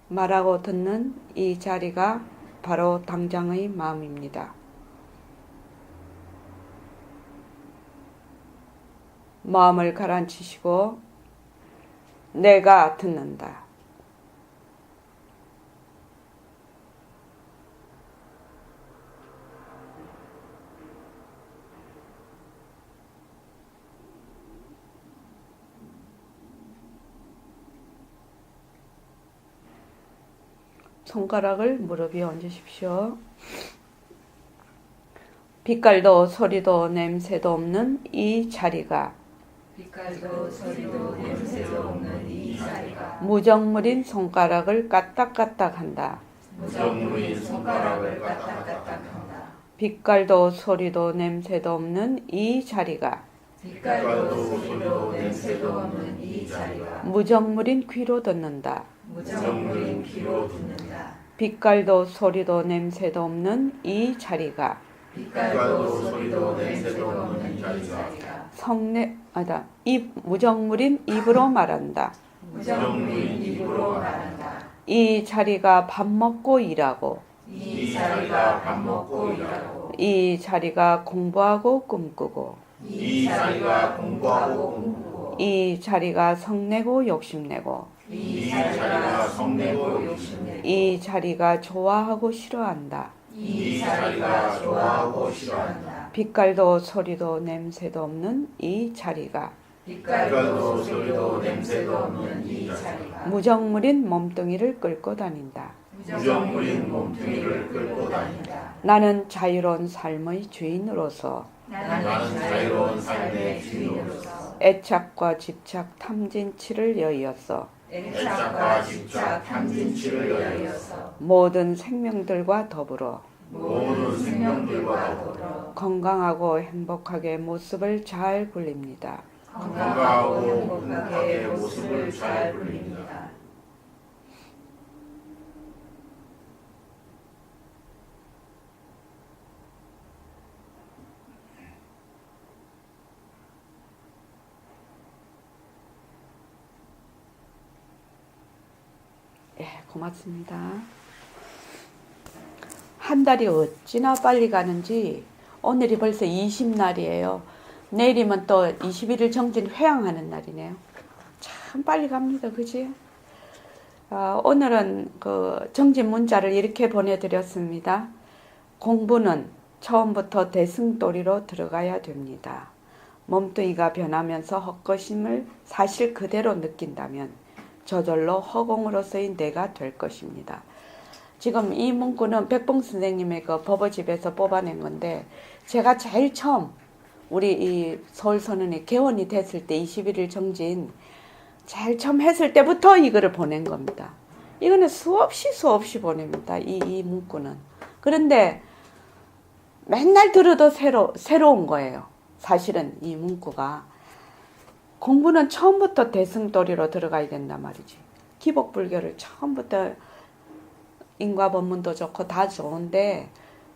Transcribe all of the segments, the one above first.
말하고 듣는 이 자리가 바로 당장의 마음입니다. 마음을 가라앉히시고 내가 듣는다. 손가락을 무릎 위에 얹으십시오. 빛깔도 소리도 냄새도 없는 이 자리가 빛깔도 소리도 냄새도 없는 이 자리가 무정물인 손가락을 까딱까딱한다. 무정무인 손가락을 까딱까딱한다. 빛깔도 소리도 냄새도 없는 이 자리가 빛깔도 소리도 냄새도 없는 이 자리가 무정물인 귀로 듣는다. 무정무인 귀로 듣는다. 빛깔도 소리도 냄새도 없는 이 자리가 빛깔도 소리도 냄새도 없는 이 자리가 무정물인 입으로 말한다. 무정무인 입으로 말한다. 이 자리가 밥 먹고 일하고 이 자리가 밥 먹고 일하고 이 자리가 공부하고 꿈꾸고 이 자리가 공부하고 꿈꾸고 이 자리가 성내고 욕심내고 이 자리가 성내고 욕심내고 이 자리가 좋아하고 싫어한다. 이 자리가 좋아하고 싫어한다. 빛깔도 소리도 냄새도 없는 이 자리가 빛깔도 소리도 냄새도 없는 이 자리가 무정물인 몸뚱이를 끌고 다닌다. 무정물인 몸뚱이를 끌고 다닌다. 나는 자유로운 삶의 주인으로서 나는 자유로운 삶의 주인으로서 애착과 집착 탐진치를 여의었어. 애착과 집착 탐진치를 여의어서 모든 생명들과 더불어 모든 생명들과 더불어 건강하고 행복하게 모습을 잘 굴립니다. 건강하고 행복하게 모습을 잘 굴립니다. 예, 고맙습니다. 한 달이 어찌나 빨리 가는지 오늘이 벌써 20날이에요. 내일이면 또 21일 정진 회양하는 날이네요. 참 빨리 갑니다. 그지? 오늘은 그 정진 문자를 이렇게 보내드렸습니다. 공부는 처음부터 대승돌이로 들어가야 됩니다. 몸뚱이가 변하면서 헛것임을 사실 그대로 느낀다면 저절로 허공으로서의 내가 될 것입니다. 지금 이 문구는 백봉 선생님의 그 법어집에서 뽑아낸 건데 제가 제일 처음 우리 이 서울선언이 개원이 됐을 때 21일 정진 제일 처음 했을 때부터 이거를 보낸 겁니다. 이거는 수없이 보냅니다. 이 문구는. 그런데 맨날 들어도 새로운 거예요. 사실은 이 문구가. 공부는 처음부터 대승돌이로 들어가야 된단 말이지. 기복불교를 처음부터 인과법문도 좋고 다 좋은데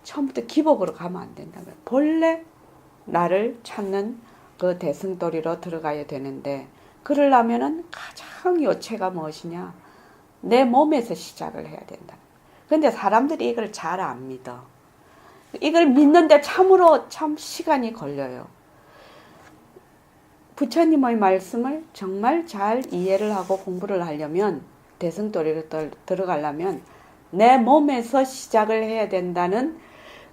처음부터 기복으로 가면 안 된다. 본래 나를 찾는 그 대승돌이로 들어가야 되는데 그러려면은 가장 요체가 무엇이냐? 내 몸에서 시작을 해야 된다. 근데 사람들이 이걸 잘 안 믿어. 이걸 믿는데 참으로 참 시간이 걸려요. 부처님의 말씀을 정말 잘 이해를 하고 공부를 하려면 대승돌이로 들어가려면 내 몸에서 시작을 해야 된다는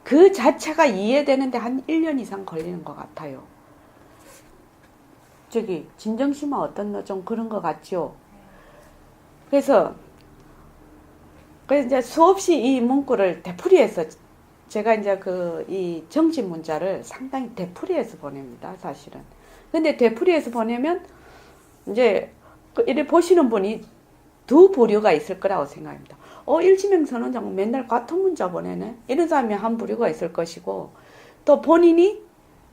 그 자체가 이해되는데 한 1년 이상 걸리는 것 같아요. 저기 진정심은 어떻노? 좀 그런 것 같죠? 그래서 이제 수없이 이 문구를 되풀이해서 제가 이제 이 정신 문자를 상당히 되풀이해서 보냅니다. 사실은. 근데 되풀이해서 보내면 이제 이래 보시는 분이 두 부류가 있을 거라고 생각합니다. 일지명선은 정말 맨날 같은 문자 보내네. 이런 사람이 한 부류가 있을 것이고 또 본인이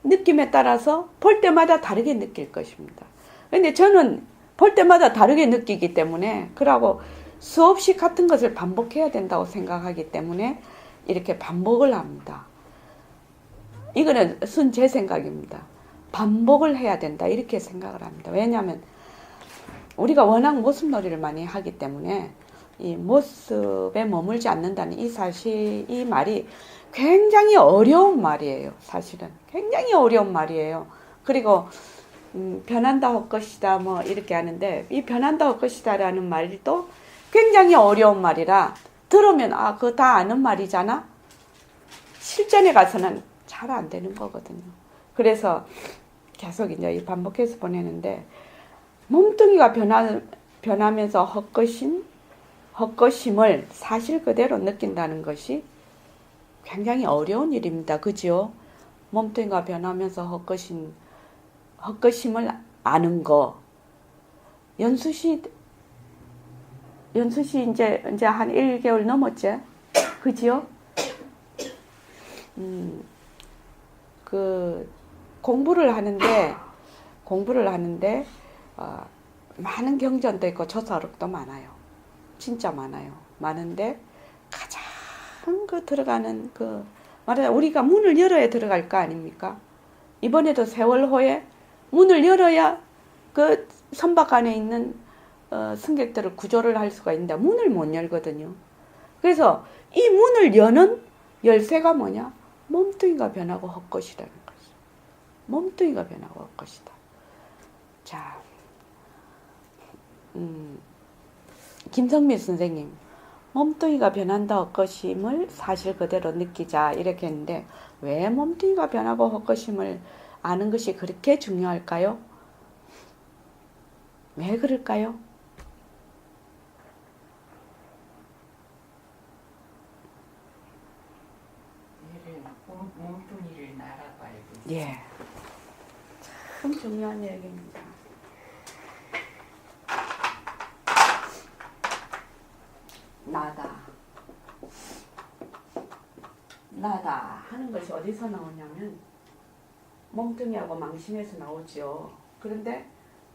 느낌에 따라서 볼 때마다 다르게 느낄 것입니다. 근데 저는 볼 때마다 다르게 느끼기 때문에 그러고 수없이 같은 것을 반복해야 된다고 생각하기 때문에 이렇게 반복을 합니다. 이거는 순 제 생각입니다. 반복을 해야 된다 이렇게 생각을 합니다. 왜냐하면 우리가 워낙 모습놀이를 많이 하기 때문에 이 모습에 머물지 않는다는 이 사실, 이 말이 굉장히 어려운 말이에요. 사실은 굉장히 어려운 말이에요. 그리고 변한다 할 것이다 뭐 이렇게 하는데, 이 변한다 할 것이다라는 말도 굉장히 어려운 말이라 들으면 아 그거 다 아는 말이잖아. 실전에 가서는 잘 안 되는 거거든요. 그래서 계속 이제 반복해서 보내는데, 몸뚱이가 변하면서 헛것임을 사실 그대로 느낀다는 것이 굉장히 어려운 일입니다. 그죠? 몸뚱이가 변하면서 헛것임을 아는 거. 연수 씨 이제 한 1개월 넘었지? 그지요? 그 공부를 하는데 많은 경전도 있고 조사록도 많아요. 진짜 많아요. 많은데 가장 그 들어가는 그 말하자 우리가 문을 열어야 들어갈 거 아닙니까? 이번에도 세월호에 문을 열어야 그 선박 안에 있는 승객들을 구조를 할 수가 있는데 문을 못 열거든요. 그래서 이 문을 여는 열쇠가 뭐냐? 몸뚱이가 변하고 헛것이라는 거죠. 몸뚱이가 변하고 헛것이다. 자, 김성민 선생님, 몸뚱이가 변한다 헛것임을 사실 그대로 느끼자 이렇게 했는데, 왜 몸뚱이가 변하고 헛것임을 아는 것이 그렇게 중요할까요? 왜 그럴까요? 몸뚱이를 나라고 알고 있어요. 예, 참 중요한 얘기입니다. 나다 하는 것이 어디서 나오냐면 몸뚱이하고 망심에서 나오죠. 그런데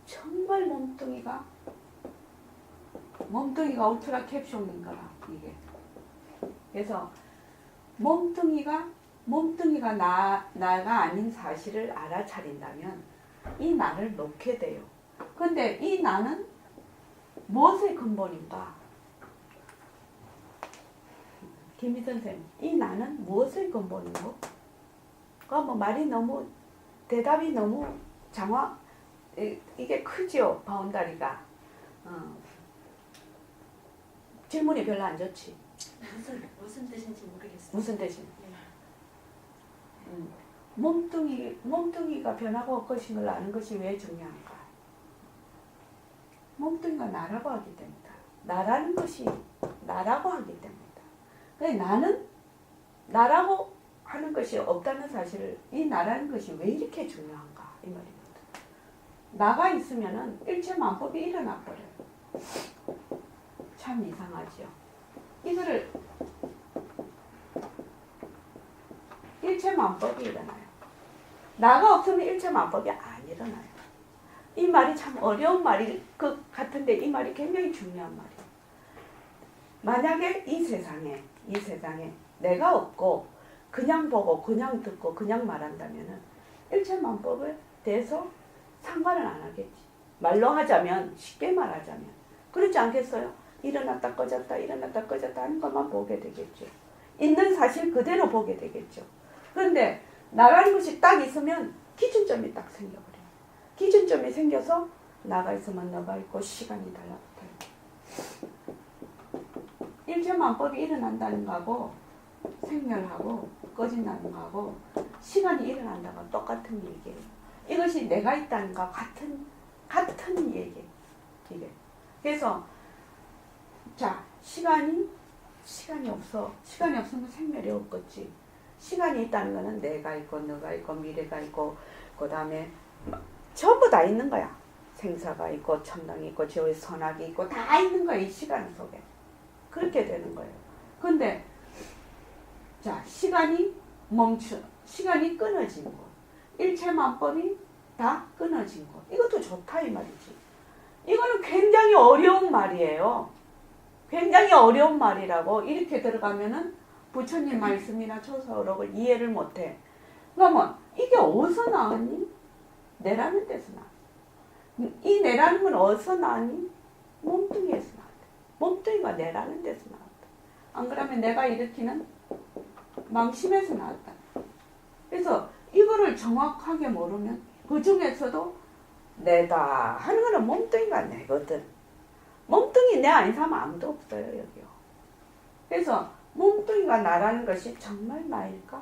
정말 몸뚱이가 울트라 캡슐인 거라 이게. 그래서 몸뚱이가 나가 아닌 사실을 알아차린다면 이 나를 놓게 돼요. 근데 이 나는 무엇의 근본인가? 김희 선생님, 이 나는 무엇의 근본이고? 뭐 말이 너무 대답이 너무 이게 크죠, 바운다리가. 질문이 별로 안 좋지. 무슨 뜻인지 모르겠어요. 무슨 뜻이? 네. 몸뚱이가 변하고 헛것임을 아는 것이 왜 중요한가? 몸뚱이가 나라고 하기 때문이다. 나라는 것이 나라고 하기 때문이다. 그래서 나는 나라고 하는 것이 없다는 사실을, 이 나라는 것이 왜 이렇게 중요한가 이 말입니다. 나가 있으면은 일체만법이 일어나 버려요. 참 이상하죠. 이거를 일체만법이 일어나요. 나가 없으면 일체만법이 안 일어나요. 이 말이 참 어려운 말일 것 같은데 이 말이 굉장히 중요한 말이에요. 만약에 이 세상에 내가 없고 그냥 보고 그냥 듣고 그냥 말한다면은 일체만법에 대해서 상관을 안 하겠지. 말로 하자면, 쉽게 말하자면 그렇지 않겠어요? 일어났다 꺼졌다 하는 것만 보게 되겠죠. 있는 사실 그대로 보게 되겠죠. 그런데 나라는 것이 딱 있으면 기준점이 딱 생겨버려요. 기준점이 생겨서 나가 있으면 너가 있고 시간이 달라붙어요. 일체만법이 일어난다는 거하고 생멸하고 꺼진다는 거하고 시간이 일어난다고 똑같은 얘기예요. 이것이 내가 있다는 거 같은 얘기. 이게. 그래서 자, 시간이 없으면 생멸이 없겠지. 시간이 있다는 거는 내가 있고 너가 있고 미래가 있고 그 다음에 전부 다 있는 거야. 생사가 있고 천당이 있고 저의 선악이 있고 다 있는 거야. 이 시간 속에. 그렇게 되는 거예요. 근데 자, 시간이 끊어진 것, 일체만법이 다 끊어진 것, 이것도 좋다 이 말이지. 이거는 굉장히 어려운 말이에요. 굉장히 어려운 말이라고. 이렇게 들어가면은 부처님 말씀이나 초서록을 이해를 못해. 그러면 이게 어디서 나왔니? 내라는 데서 나왔어. 이 내라는 건 어디서 나왔니? 몸뚱이에서 나왔대. 몸뚱이가 내라는 데서 나왔다. 안 그러면 내가 일으키는 망심에서 나왔다. 그래서 이거를 정확하게 모르면 그 중에서도 내다 하는 거는 몸뚱이가 내거든. 몸뚱이 내 아닌 사람 아무도 없어요, 여기요. 그래서 몸뚱이가 나라는 것이 정말 나일까?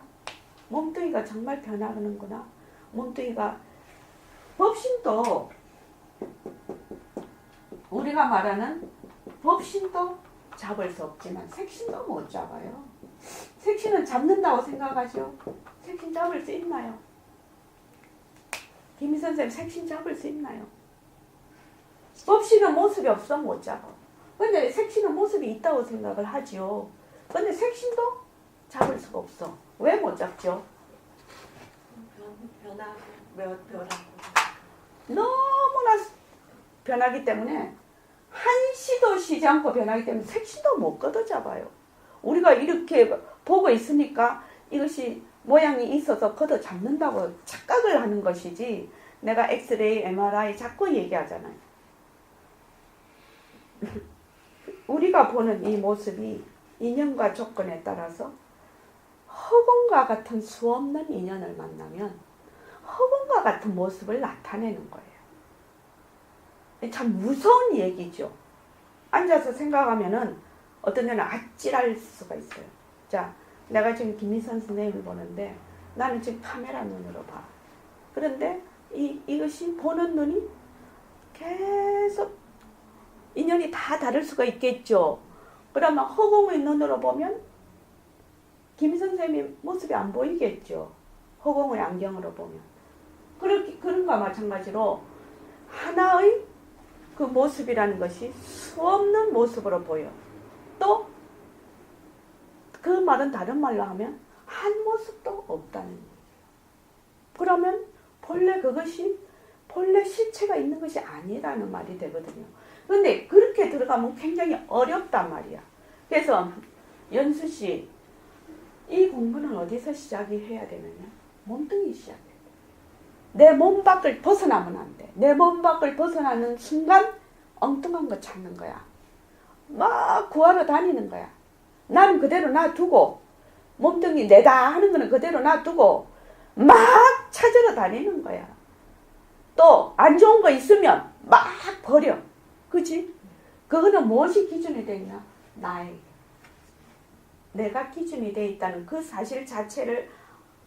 몸뚱이가 정말 변하는구나. 몸뚱이가 법신도 우리가 말하는 법신도 잡을 수 없지만 색신도 못 잡아요. 색신은 잡는다고 생각하죠? 색신 잡을 수 있나요? 김희 선생님 색신 잡을 수 있나요? 법신은 모습이 없어 못 잡아. 근데 색신은 모습이 있다고 생각을 하지요. 근데 색신도 잡을 수가 없어. 왜 못 잡죠? 변하고 너무나 변하기 때문에 한시도 쉬지 않고 변하기 때문에 색신도 못 걷어잡아요. 우리가 이렇게 보고 있으니까 이것이 모양이 있어서 걷어잡는다고 착각을 하는 것이지, 내가 엑스레이, MRI 자꾸 얘기하잖아요. 우리가 보는 이 모습이 인연과 조건에 따라서 허공과 같은 수없는 인연을 만나면 허공과 같은 모습을 나타내는 거예요. 참 무서운 얘기죠. 앉아서 생각하면은 어떤 데는 아찔할 수가 있어요. 자, 내가 지금 김희선 선생님을 보는데 나는 지금 카메라 눈으로 봐. 그런데 이것이 보는 눈이 계속 인연이 다 다를 수가 있겠죠. 그러면 허공의 눈으로 보면 김희선 선생님 모습이 안 보이겠죠. 허공의 안경으로 보면. 그런가 마찬가지로 하나의 그 모습이라는 것이 수없는 모습으로 보여. 또 그 말은 다른 말로 하면 한 모습도 없다는 얘기예요. 그러면 본래 실체가 있는 것이 아니라는 말이 되거든요. 그런데 그렇게 들어가면 굉장히 어렵단 말이야. 그래서 연수 씨, 이 공부는 어디서 시작이 해야 되느냐? 몸뚱이 시작해. 내 몸 밖을 벗어나면 안 돼. 내 몸 밖을 벗어나는 순간 엉뚱한 거 찾는 거야. 막 구하러 다니는 거야. 나는 그대로 놔두고, 몸뚱이 내다 하는 거는 그대로 놔두고 막 찾으러 다니는 거야. 또 안 좋은 거 있으면 막 버려. 그치? 그거는 무엇이 기준이 돼 있나? 나에게. 내가 기준이 돼 있다는 그 사실 자체를,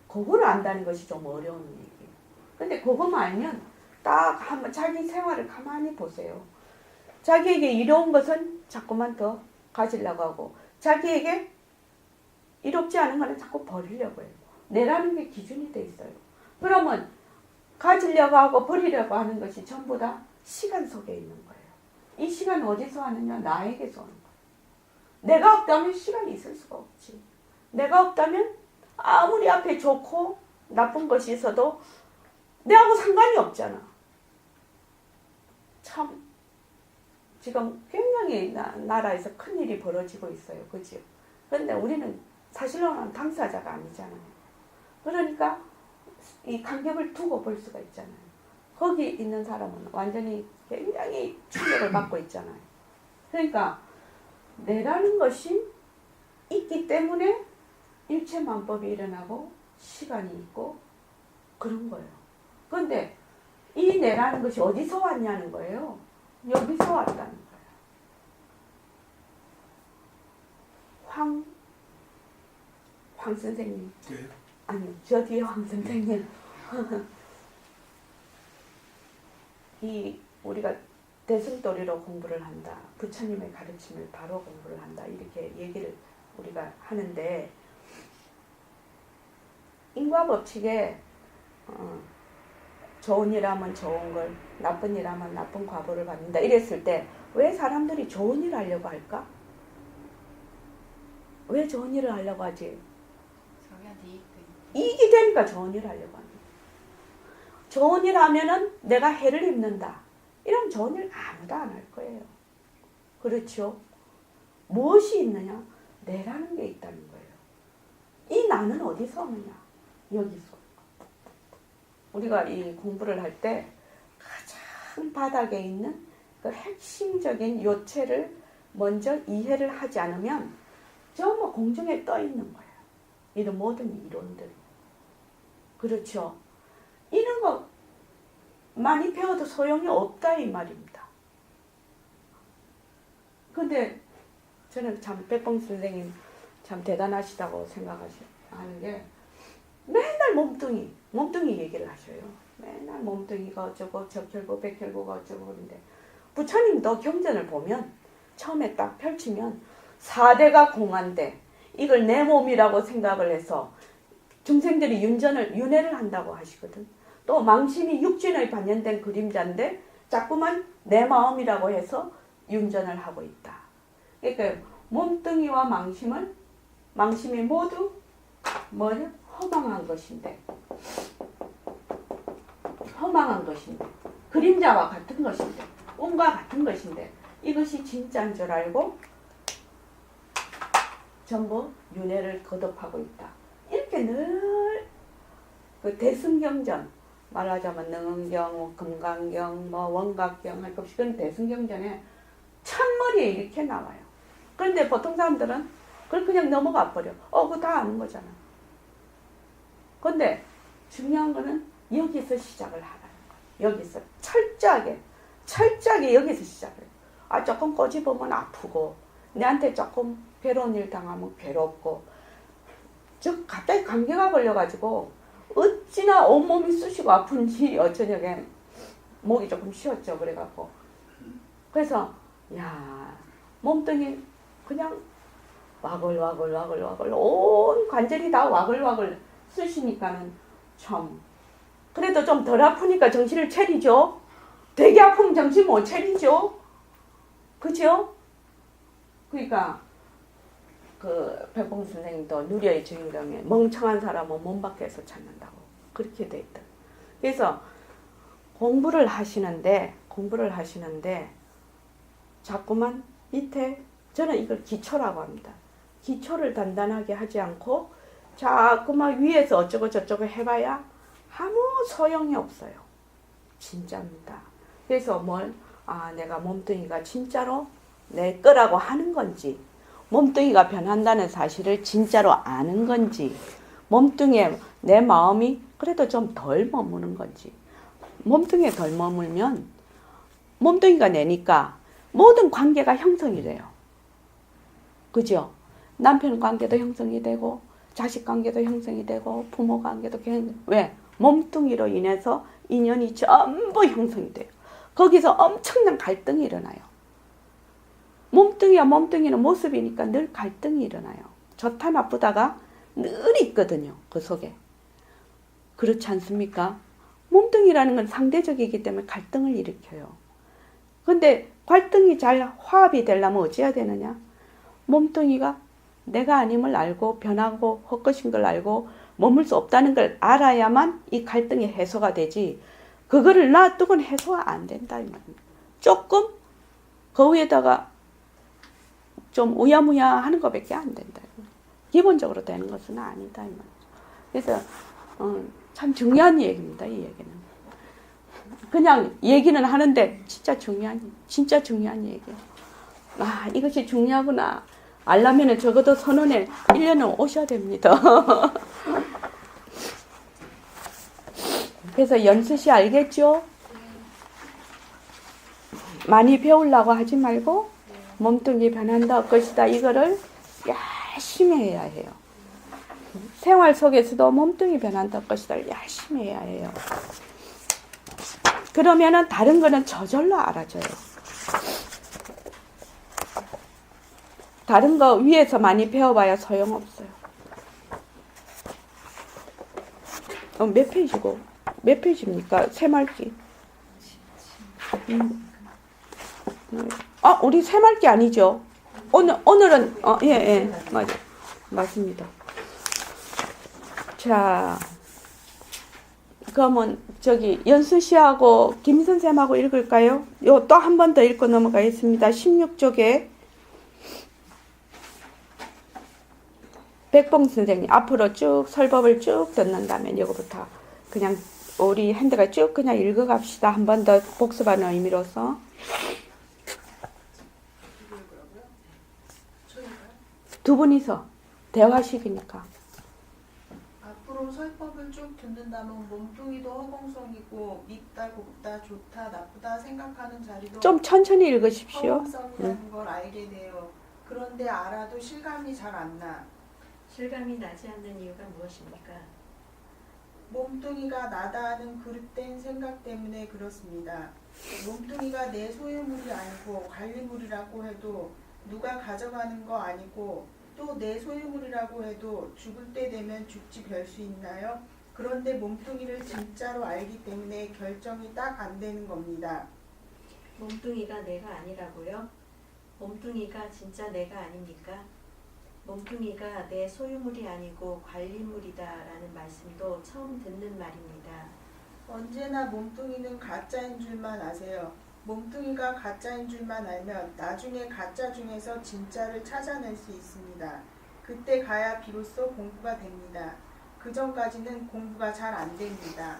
그거를 안다는 것이 좀 어려운 얘기예요. 근데 그것만 알면 딱 한번 자기 생활을 가만히 보세요. 자기에게 이로운 것은 자꾸만 더 가지려고 하고, 자기에게 이롭지 않은 것은 자꾸 버리려고 해요. 내라는 게 기준이 돼 있어요. 그러면 가지려고 하고 버리려고 하는 것이 전부 다 시간 속에 있는 거예요. 이 시간은 어디서 하느냐? 나에게서 오는 거예요. 내가 없다면 시간이 있을 수가 없지. 내가 없다면 아무리 앞에 좋고 나쁜 것이 있어도 내하고 상관이 없잖아. 참 지금 굉장히 나라에서 큰일이 벌어지고 있어요. 그죠? 그런데 우리는 사실로는 당사자가 아니잖아요. 그러니까 이 간격을 두고 볼 수가 있잖아요. 거기 있는 사람은 완전히 굉장히 충격을 받고 있잖아요. 그러니까 내라는 것이 있기 때문에 일체만법이 일어나고 시간이 있고 그런 거예요. 그런데 이 내라는 것이 어디서 왔냐는 거예요. 여기서 왔다는 거예요. 황 선생님. 네. 아니, 저 뒤에 황 선생님. 우리가 대승도리로 공부를 한다. 부처님의 가르침을 바로 공부를 한다. 이렇게 얘기를 우리가 하는데, 인과법칙에 좋은 일 하면 좋은 걸, 나쁜 일 하면 나쁜 과보를 받는다. 이랬을 때 왜 사람들이 좋은 일을 하려고 할까? 왜 좋은 일을 하려고 하지? 자기한테 이익이 되니까 좋은 일을 하려고 합니다. 좋은 일 하면은 내가 해를 입는다. 이러면 좋은 일 아무도 안 할 거예요. 그렇죠? 무엇이 있느냐? 내라는 게 있다는 거예요. 이 나는 어디서 오느냐? 여기서. 우리가 이 공부를 할 때 가장 바닥에 있는 그 핵심적인 요체를 먼저 이해를 하지 않으면 전부 공중에 떠 있는 거예요. 이런 모든 이론들이. 그렇죠. 이런 거 많이 배워도 소용이 없다 이 말입니다. 근데 저는 참 백봉 선생님 참 대단하시다고 생각하는 게 맨날 몸뚱이 얘기를 하셔요. 맨날 몸뚱이가 어쩌고 적혈구 백혈구가 어쩌고 그런데 부처님도 경전을 보면 처음에 딱 펼치면 4대가 공한데 이걸 내 몸이라고 생각을 해서 중생들이 윤회를 한다고 하시거든. 또 망심이 육진의 반연된 그림자인데 자꾸만 내 마음이라고 해서 윤전을 하고 있다. 그러니까 몸뚱이와 망심이 모두 뭐냐? 허망한 것인데 그림자와 같은 것인데 꿈과 같은 것인데 이것이 진짜인 줄 알고 전부 윤회를 거듭하고 있다. 이렇게 늘 그 대승경전 말하자면 능은경, 금강경, 뭐 원각경 할 것 없이 그런 대승경전에 찬머리에 이렇게 나와요. 그런데 보통 사람들은 그걸 그냥 넘어가 버려. 그거 다 아는 거잖아. 근데 중요한 거는 여기서 시작을 하라는 거예요. 여기서 철저하게 여기서 시작을 해요. 조금 꼬집으면 아프고 내한테 조금 괴로운 일 당하면 괴롭고 갑자기 감기가 걸려가지고 어찌나 온몸이 쑤시고 아픈지 저녁에 목이 조금 쉬었죠. 그래갖고 그래서 몸뚱이 그냥 와글와글 온 관절이 다 와글와글 쑤시니까는 참 그래도 좀 덜 아프니까 정신을 차리죠. 되게 아프면 정신 못 차리죠. 그죠? 그러니까 그 백봉 선생님도 누리의 주인공에 멍청한 사람은 몸 밖에서 찾는다고 그렇게 돼 있다. 그래서 공부를 하시는데 자꾸만 밑에 저는 이걸 기초라고 합니다. 기초를 단단하게 하지 않고 자꾸만 위에서 어쩌고 저쩌고 해봐야 아무 소용이 없어요. 진짜입니다. 그래서 내가 몸뚱이가 진짜로 내 거라고 하는 건지 몸뚱이가 변한다는 사실을 진짜로 아는 건지 몸뚱이에 내 마음이 그래도 좀 덜 머무는 건지 몸뚱이에 덜 머물면 몸뚱이가 내니까 모든 관계가 형성이 돼요. 그죠? 남편 관계도 형성이 되고 자식 관계도 형성이 되고 부모 관계도 왜? 몸뚱이로 인해서 인연이 전부 형성이 돼요. 거기서 엄청난 갈등이 일어나요. 몸뚱이와 몸뚱이는 모습이니까 늘 갈등이 일어나요. 좋다 나쁘다가 늘 있거든요. 그 속에. 그렇지 않습니까? 몸뚱이라는 건 상대적이기 때문에 갈등을 일으켜요. 근데 갈등이 잘 화합이 되려면 어찌해야 되느냐? 몸뚱이가 내가 아님을 알고 변하고 헛것인 걸 알고 머물 수 없다는 걸 알아야만 이 갈등이 해소가 되지 그거를 놔두고는 해소가 안 된다 이 말입니다. 조금 그 위에다가 좀 우야무야 하는 것밖에 안 된다. 기본적으로 되는 것은 아니다. 이 말이죠. 그래서 참 중요한 얘기입니다. 이 얘기는. 그냥 얘기는 하는데 진짜 중요한 얘기예요. 이것이 중요하구나. 알려면 적어도 선원에 1년은 오셔야 됩니다. 그래서 연수씨 알겠죠? 많이 배우려고 하지 말고 몸뚱이 변한다 것이다 이거를 열심히 해야 해요. 생활 속에서도 몸뚱이 변한다 것이다 열심히 해야 해요. 그러면은 다른 거는 저절로 알아져요. 다른 거 위에서 많이 배워봐야 소용없어요. 몇 페이지고? 몇 페이지입니까? 새말기. 우리 새말기 아니죠? 오늘은, 예, 맞습니다. 자, 그러면 연수 씨하고 김 선생님하고 읽을까요? 요 또 한 번 더 읽고 넘어가겠습니다. 16쪽에 백봉 선생님 앞으로 쭉 설법을 쭉 듣는다면 이거부터 그냥 우리 핸드가 쭉 그냥 읽어갑시다. 한 번 더 복습하는 의미로서. 두 분이서 대화식이니까. 앞으로 설법을 쭉 듣는다면 몸뚱이도 허공성이고 밉다, 곱다, 좋다, 나쁘다 생각하는 자리도 좀 천천히 읽으십시오. 허공성이라는 걸 알게 돼요. 그런데 알아도 실감이 잘 안 나. 실감이 나지 않는 이유가 무엇입니까? 몸뚱이가 나다 하는 그릇된 생각 때문에 그렇습니다. 몸뚱이가 내 소유물이 아니고 관리물이라고 해도 누가 가져가는 거 아니고 또 내 소유물이라고 해도 죽을 때 되면 죽지 별 수 있나요? 그런데 몸뚱이를 진짜로 알기 때문에 결정이 딱 안 되는 겁니다. 몸뚱이가 내가 아니라고요? 몸뚱이가 진짜 내가 아닙니까? 몸뚱이가 내 소유물이 아니고 관리물이다라는 말씀도 처음 듣는 말입니다. 언제나 몸뚱이는 가짜인 줄만 아세요. 몸뚱이가 가짜인 줄만 알면 나중에 가짜 중에서 진짜를 찾아낼 수 있습니다. 그때 가야 비로소 공부가 됩니다. 그 전까지는 공부가 잘 안 됩니다.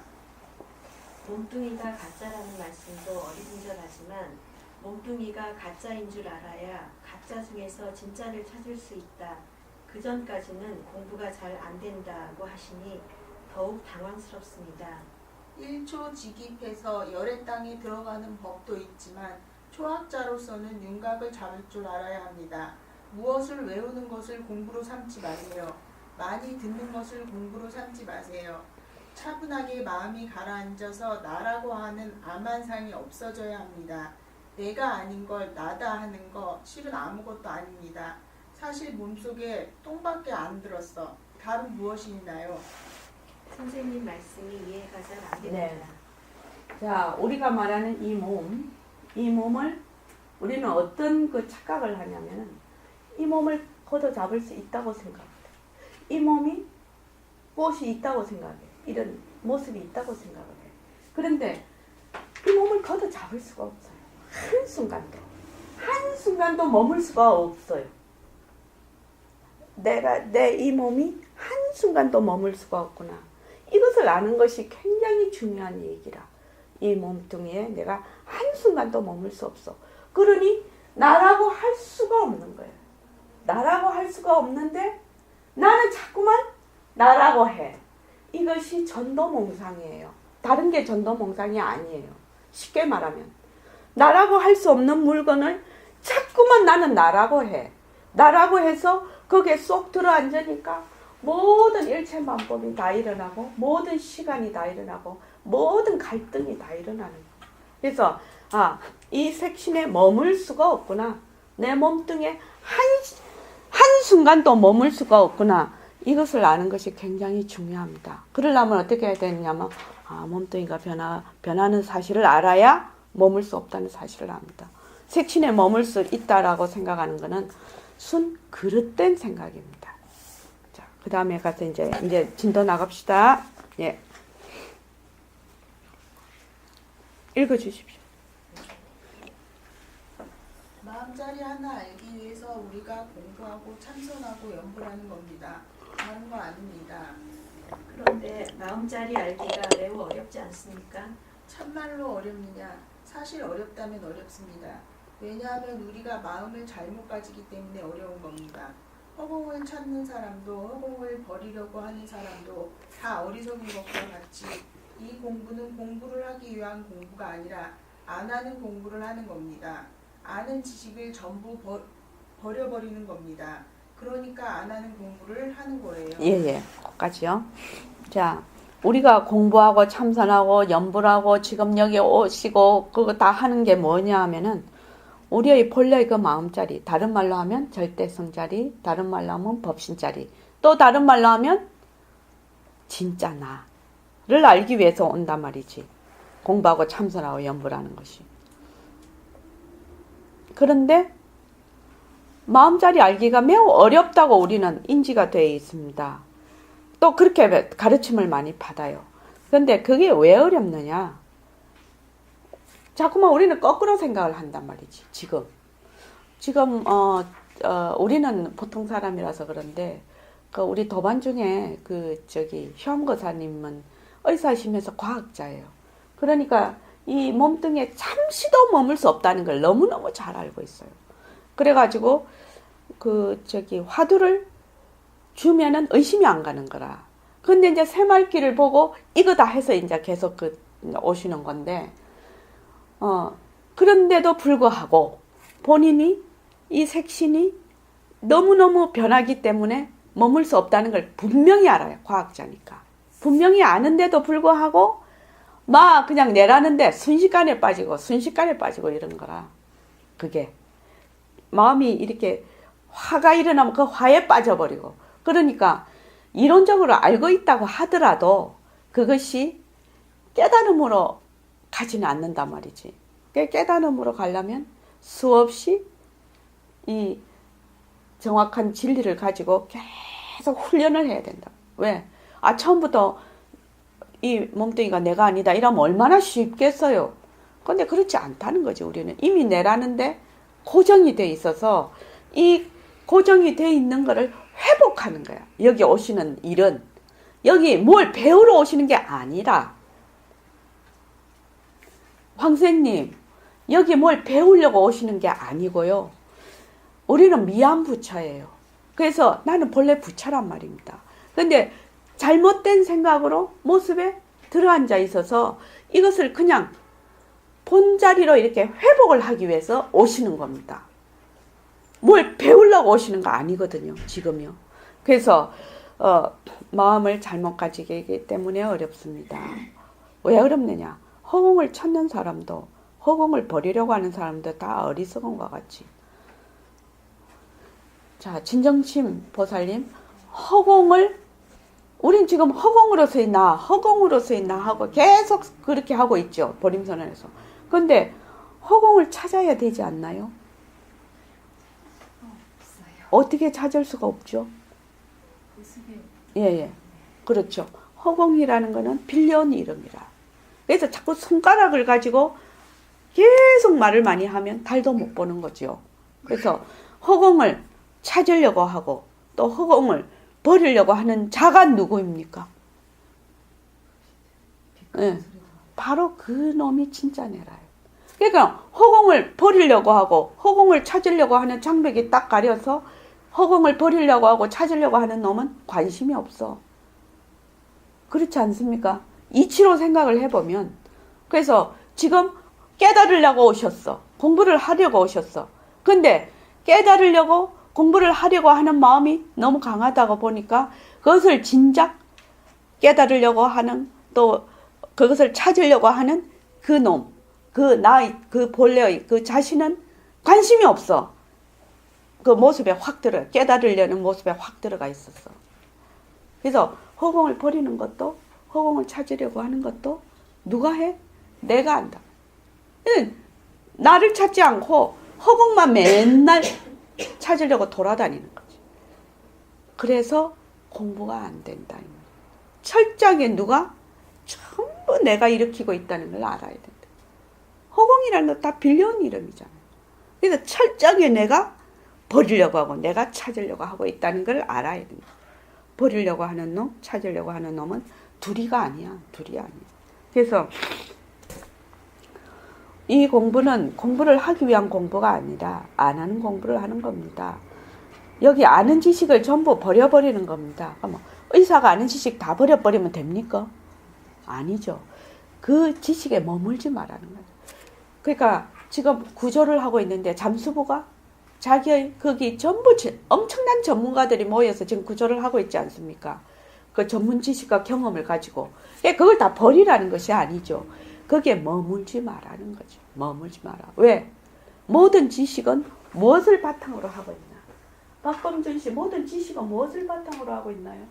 몸뚱이가 가짜라는 말씀도 어리둥절하지만 몸뚱이가 가짜인 줄 알아야 가짜 중에서 진짜를 찾을 수 있다. 그 전까지는 공부가 잘 안 된다고 하시니 더욱 당황스럽습니다. 1초 직입해서 열의 땅에 들어가는 법도 있지만 초학자로서는 윤곽을 잡을 줄 알아야 합니다. 무엇을 외우는 것을 공부로 삼지 마세요. 많이 듣는 것을 공부로 삼지 마세요. 차분하게 마음이 가라앉아서 나라고 하는 암환상이 없어져야 합니다. 내가 아닌 걸 나다 하는 거 실은 아무것도 아닙니다. 사실 몸속에 똥밖에 안 들었어. 다른 무엇이 있나요? 선생님 말씀이 이해가 잘 안 됩니다. 네. 자, 우리가 말하는 이 몸을 우리는 어떤 그 착각을 하냐면은 이 몸을 걷어 잡을 수 있다고 생각해요. 이 몸이 꽃이 있다고 생각해요. 이런 모습이 있다고 생각을 해요. 그런데 이 몸을 걷어 잡을 수가 없어요. 한순간도 머물 수가 없어요. 내 이 몸이 한순간도 머물 수가 없구나. 이것을 아는 것이 굉장히 중요한 얘기라. 이 몸뚱이에 내가 한순간도 머물 수 없어. 그러니 나라고 할 수가 없는 거예요. 나라고 할 수가 없는데 나는 자꾸만 나라고 해. 이것이 전도몽상이에요. 다른 게 전도몽상이 아니에요. 쉽게 말하면 나라고 할 수 없는 물건을 자꾸만 나는 나라고 해. 나라고 해서 거기에 쏙 들어앉으니까 모든 일체만법이 다 일어나고 모든 시간이 다 일어나고 모든 갈등이 다 일어나는 거예요. 그래서 이 색신에 머물 수가 없구나. 내 몸뚱이에 한순간도 머물 수가 없구나. 이것을 아는 것이 굉장히 중요합니다. 그러려면 어떻게 해야 되느냐면 몸뚱이가 변하는 사실을 알아야 머물 수 없다는 사실을 압니다. 색신에 머물 수 있다라고 생각하는 것은 순 그릇된 생각입니다. 자, 그 다음에 가서 이제 진도 나갑시다. 예. 읽어주십시오. 마음자리 하나 알기 위해서 우리가 공부하고 참선하고 연불하는 겁니다. 다른 거 아닙니다. 그런데 마음자리 알기가 매우 어렵지 않습니까? 참말로 어렵느냐? 사실 어렵다면 어렵습니다. 왜냐하면 우리가 마음을 잘못 가지기 때문에 어려운 겁니다. 허공을 찾는 사람도 허공을 버리려고 하는 사람도 다 어리석은 것과 같이 이 공부는 공부를 하기 위한 공부가 아니라 안 하는 공부를 하는 겁니다. 아는 지식을 전부 버려버리는 겁니다. 그러니까 안 하는 공부를 하는 거예요. 예. 거기까지요. 자, 우리가 공부하고 참선하고 연불하고 지금 여기 오시고 그거 다 하는 게 뭐냐 하면은 우리의 본래의 그 마음자리, 다른 말로 하면 절대성자리, 다른 말로 하면 법신자리, 또 다른 말로 하면 진짜 나를 알기 위해서 온단 말이지. 공부하고 참선하고 연불하는 것이. 그런데 마음자리 알기가 매우 어렵다고 우리는 인지가 되어 있습니다. 또 그렇게 가르침을 많이 받아요. 그런데 그게 왜 어렵느냐? 자꾸만 우리는 거꾸로 생각을 한단 말이지. 지금 우리는 보통 사람이라서 그런데 우리 도반 중에 효암거사님은 의사시면서 과학자예요. 그러니까 이 몸뚱이에 잠시도 머물 수 없다는 걸 너무너무 잘 알고 있어요. 그래가지고 화두를 주면은 의심이 안 가는 거라. 근데 이제 새말귀를 보고 이거다 해서 이제 계속 오시는 건데, 그런데도 불구하고 본인이 이 색신이 너무너무 변하기 때문에 머물 수 없다는 걸 분명히 알아요. 과학자니까. 분명히 아는데도 불구하고 막 그냥 내라는데 순식간에 빠지고 이런 거라. 그게 마음이 이렇게 화가 일어나면 그 화에 빠져버리고, 그러니까 이론적으로 알고 있다고 하더라도 그것이 깨달음으로 가지는 않는단 말이지. 깨달음으로 가려면 수없이 이 정확한 진리를 가지고 계속 훈련을 해야 된다. 왜? 처음부터 이 몸뚱이가 내가 아니다 이러면 얼마나 쉽겠어요. 근데 그렇지 않다는 거지. 우리는 이미 내라는데 고정이 돼 있어서 이 고정이 돼 있는 거를 회복하는 거야. 여기 오시는 일은 여기 뭘 배우러 오시는 게 아니라, 황생님 여기 뭘 배우려고 오시는 게 아니고요. 우리는 미안부처예요. 그래서 나는 본래 부처란 말입니다. 근데 잘못된 생각으로 모습에 들어앉아 있어서 이것을 그냥 본자리로 이렇게 회복을 하기 위해서 오시는 겁니다. 뭘 배우려고 오시는 거 아니거든요. 지금요. 그래서 마음을 잘못 가지기 때문에 어렵습니다. 왜 어렵느냐? 허공을 찾는 사람도, 허공을 버리려고 하는 사람도 다 어리석은 것 같지. 자, 진정심 보살님, 우린 지금 허공으로서 있나 하고 계속 그렇게 하고 있죠. 보림선언에서. 근데 허공을 찾아야 되지 않나요? 어떻게 찾을 수가 없죠? 예. 그렇죠. 허공이라는 거는 빌려온 이름이라. 그래서 자꾸 손가락을 가지고 계속 말을 많이 하면 달도 못 보는 거죠. 그래서 허공을 찾으려고 하고 또 허공을 버리려고 하는 자가 누구입니까? 예, 바로 그 놈이 진짜 내라요. 그러니까 허공을 버리려고 하고 허공을 찾으려고 하는 장벽이 딱 가려서 허공을 버리려고 하고 찾으려고 하는 놈은 관심이 없어. 그렇지 않습니까? 이치로 생각을 해보면, 그래서 지금 깨달으려고 오셨어. 공부를 하려고 오셨어. 근데 깨달으려고 공부를 하려고 하는 마음이 너무 강하다고 보니까 그것을 진작 깨달으려고 하는, 또 그것을 찾으려고 하는 그 놈, 그 본래의 그 자신은 관심이 없어. 그 모습에 확 깨달으려는 모습에 확 들어가 있었어. 그래서 허공을 버리는 것도, 허공을 찾으려고 하는 것도 누가 해? 내가 한다. 나를 찾지 않고 허공만 맨날 찾으려고 돌아다니는 거지. 그래서 공부가 안 된다. 철저하게 누가 전부 내가 일으키고 있다는 걸 알아야 된다. 허공이라는 거 다 빌려온 이름이잖아요. 그래서 철저하게 내가 버리려고 하고 내가 찾으려고 하고 있다는 걸 알아야 된다. 버리려고 하는 놈, 찾으려고 하는 놈은 둘이 아니야. 그래서 이 공부는 공부를 하기 위한 공부가 아니라 안 하는 공부를 하는 겁니다. 여기 아는 지식을 전부 버려버리는 겁니다. 의사가 아는 지식 다 버려버리면 됩니까? 아니죠. 그 지식에 머물지 말라는 거예요. 그러니까 지금 구조를 하고 있는데 잠수부가 자기의 거기 전부 엄청난 전문가들이 모여서 지금 구조를 하고 있지 않습니까? 그 전문 지식과 경험을 가지고 그걸 다 버리라는 것이 아니죠. 거기에 머물지 말라는 거죠. 머물지 마라. 왜? 모든 지식은 무엇을 바탕으로 하고 있나? 박범준 씨, 모든 지식은 무엇을 바탕으로 하고 있나요?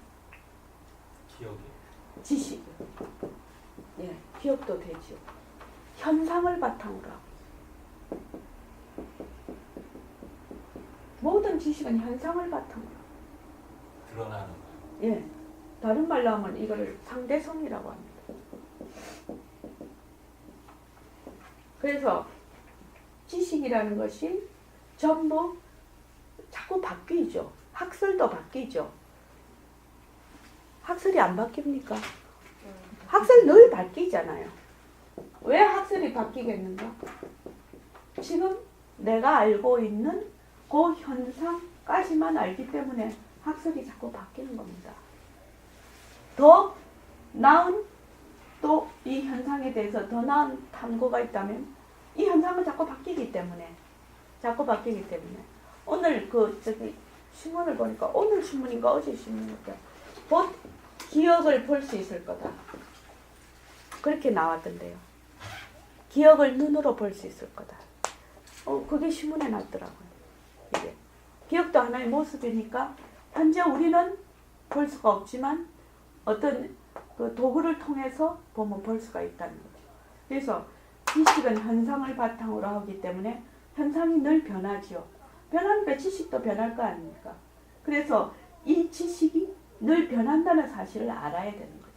기억이. 지식. 예, 기억도 되죠. 현상을 바탕으로 하고. 모든 지식은 현상을 바탕으로 드러나는 거. 예, 다른 말로 하면 이거를 상대성이라고 합니다. 그래서 지식이라는 것이 전부 자꾸 바뀌죠. 학설도 바뀌죠. 학설이 안 바뀝니까? 학설 늘 바뀌잖아요. 왜 학설이 바뀌겠는가? 지금 내가 알고 있는 그 현상, 까지만 알기 때문에 학설이 자꾸 바뀌는 겁니다. 더 나은 또 이 현상에 대해서 더 나은 탐구가 있다면 이 현상은 자꾸 바뀌기 때문에 오늘 신문을 보니까 오늘 신문인가 어제 신문인가 곧 기억을 볼 수 있을 거다. 그렇게 나왔던데요. 기억을 눈으로 볼 수 있을 거다. 그게 신문에 났더라고요. 이게 기억도 하나의 모습이니까 현재 우리는 볼 수가 없지만 어떤 그 도구를 통해서 보면 볼 수가 있다는 거죠. 그래서 지식은 현상을 바탕으로 하기 때문에 현상이 늘 변하지요. 변하니까 지식도 변할 거 아닙니까? 그래서 이 지식이 늘 변한다는 사실을 알아야 되는 거죠.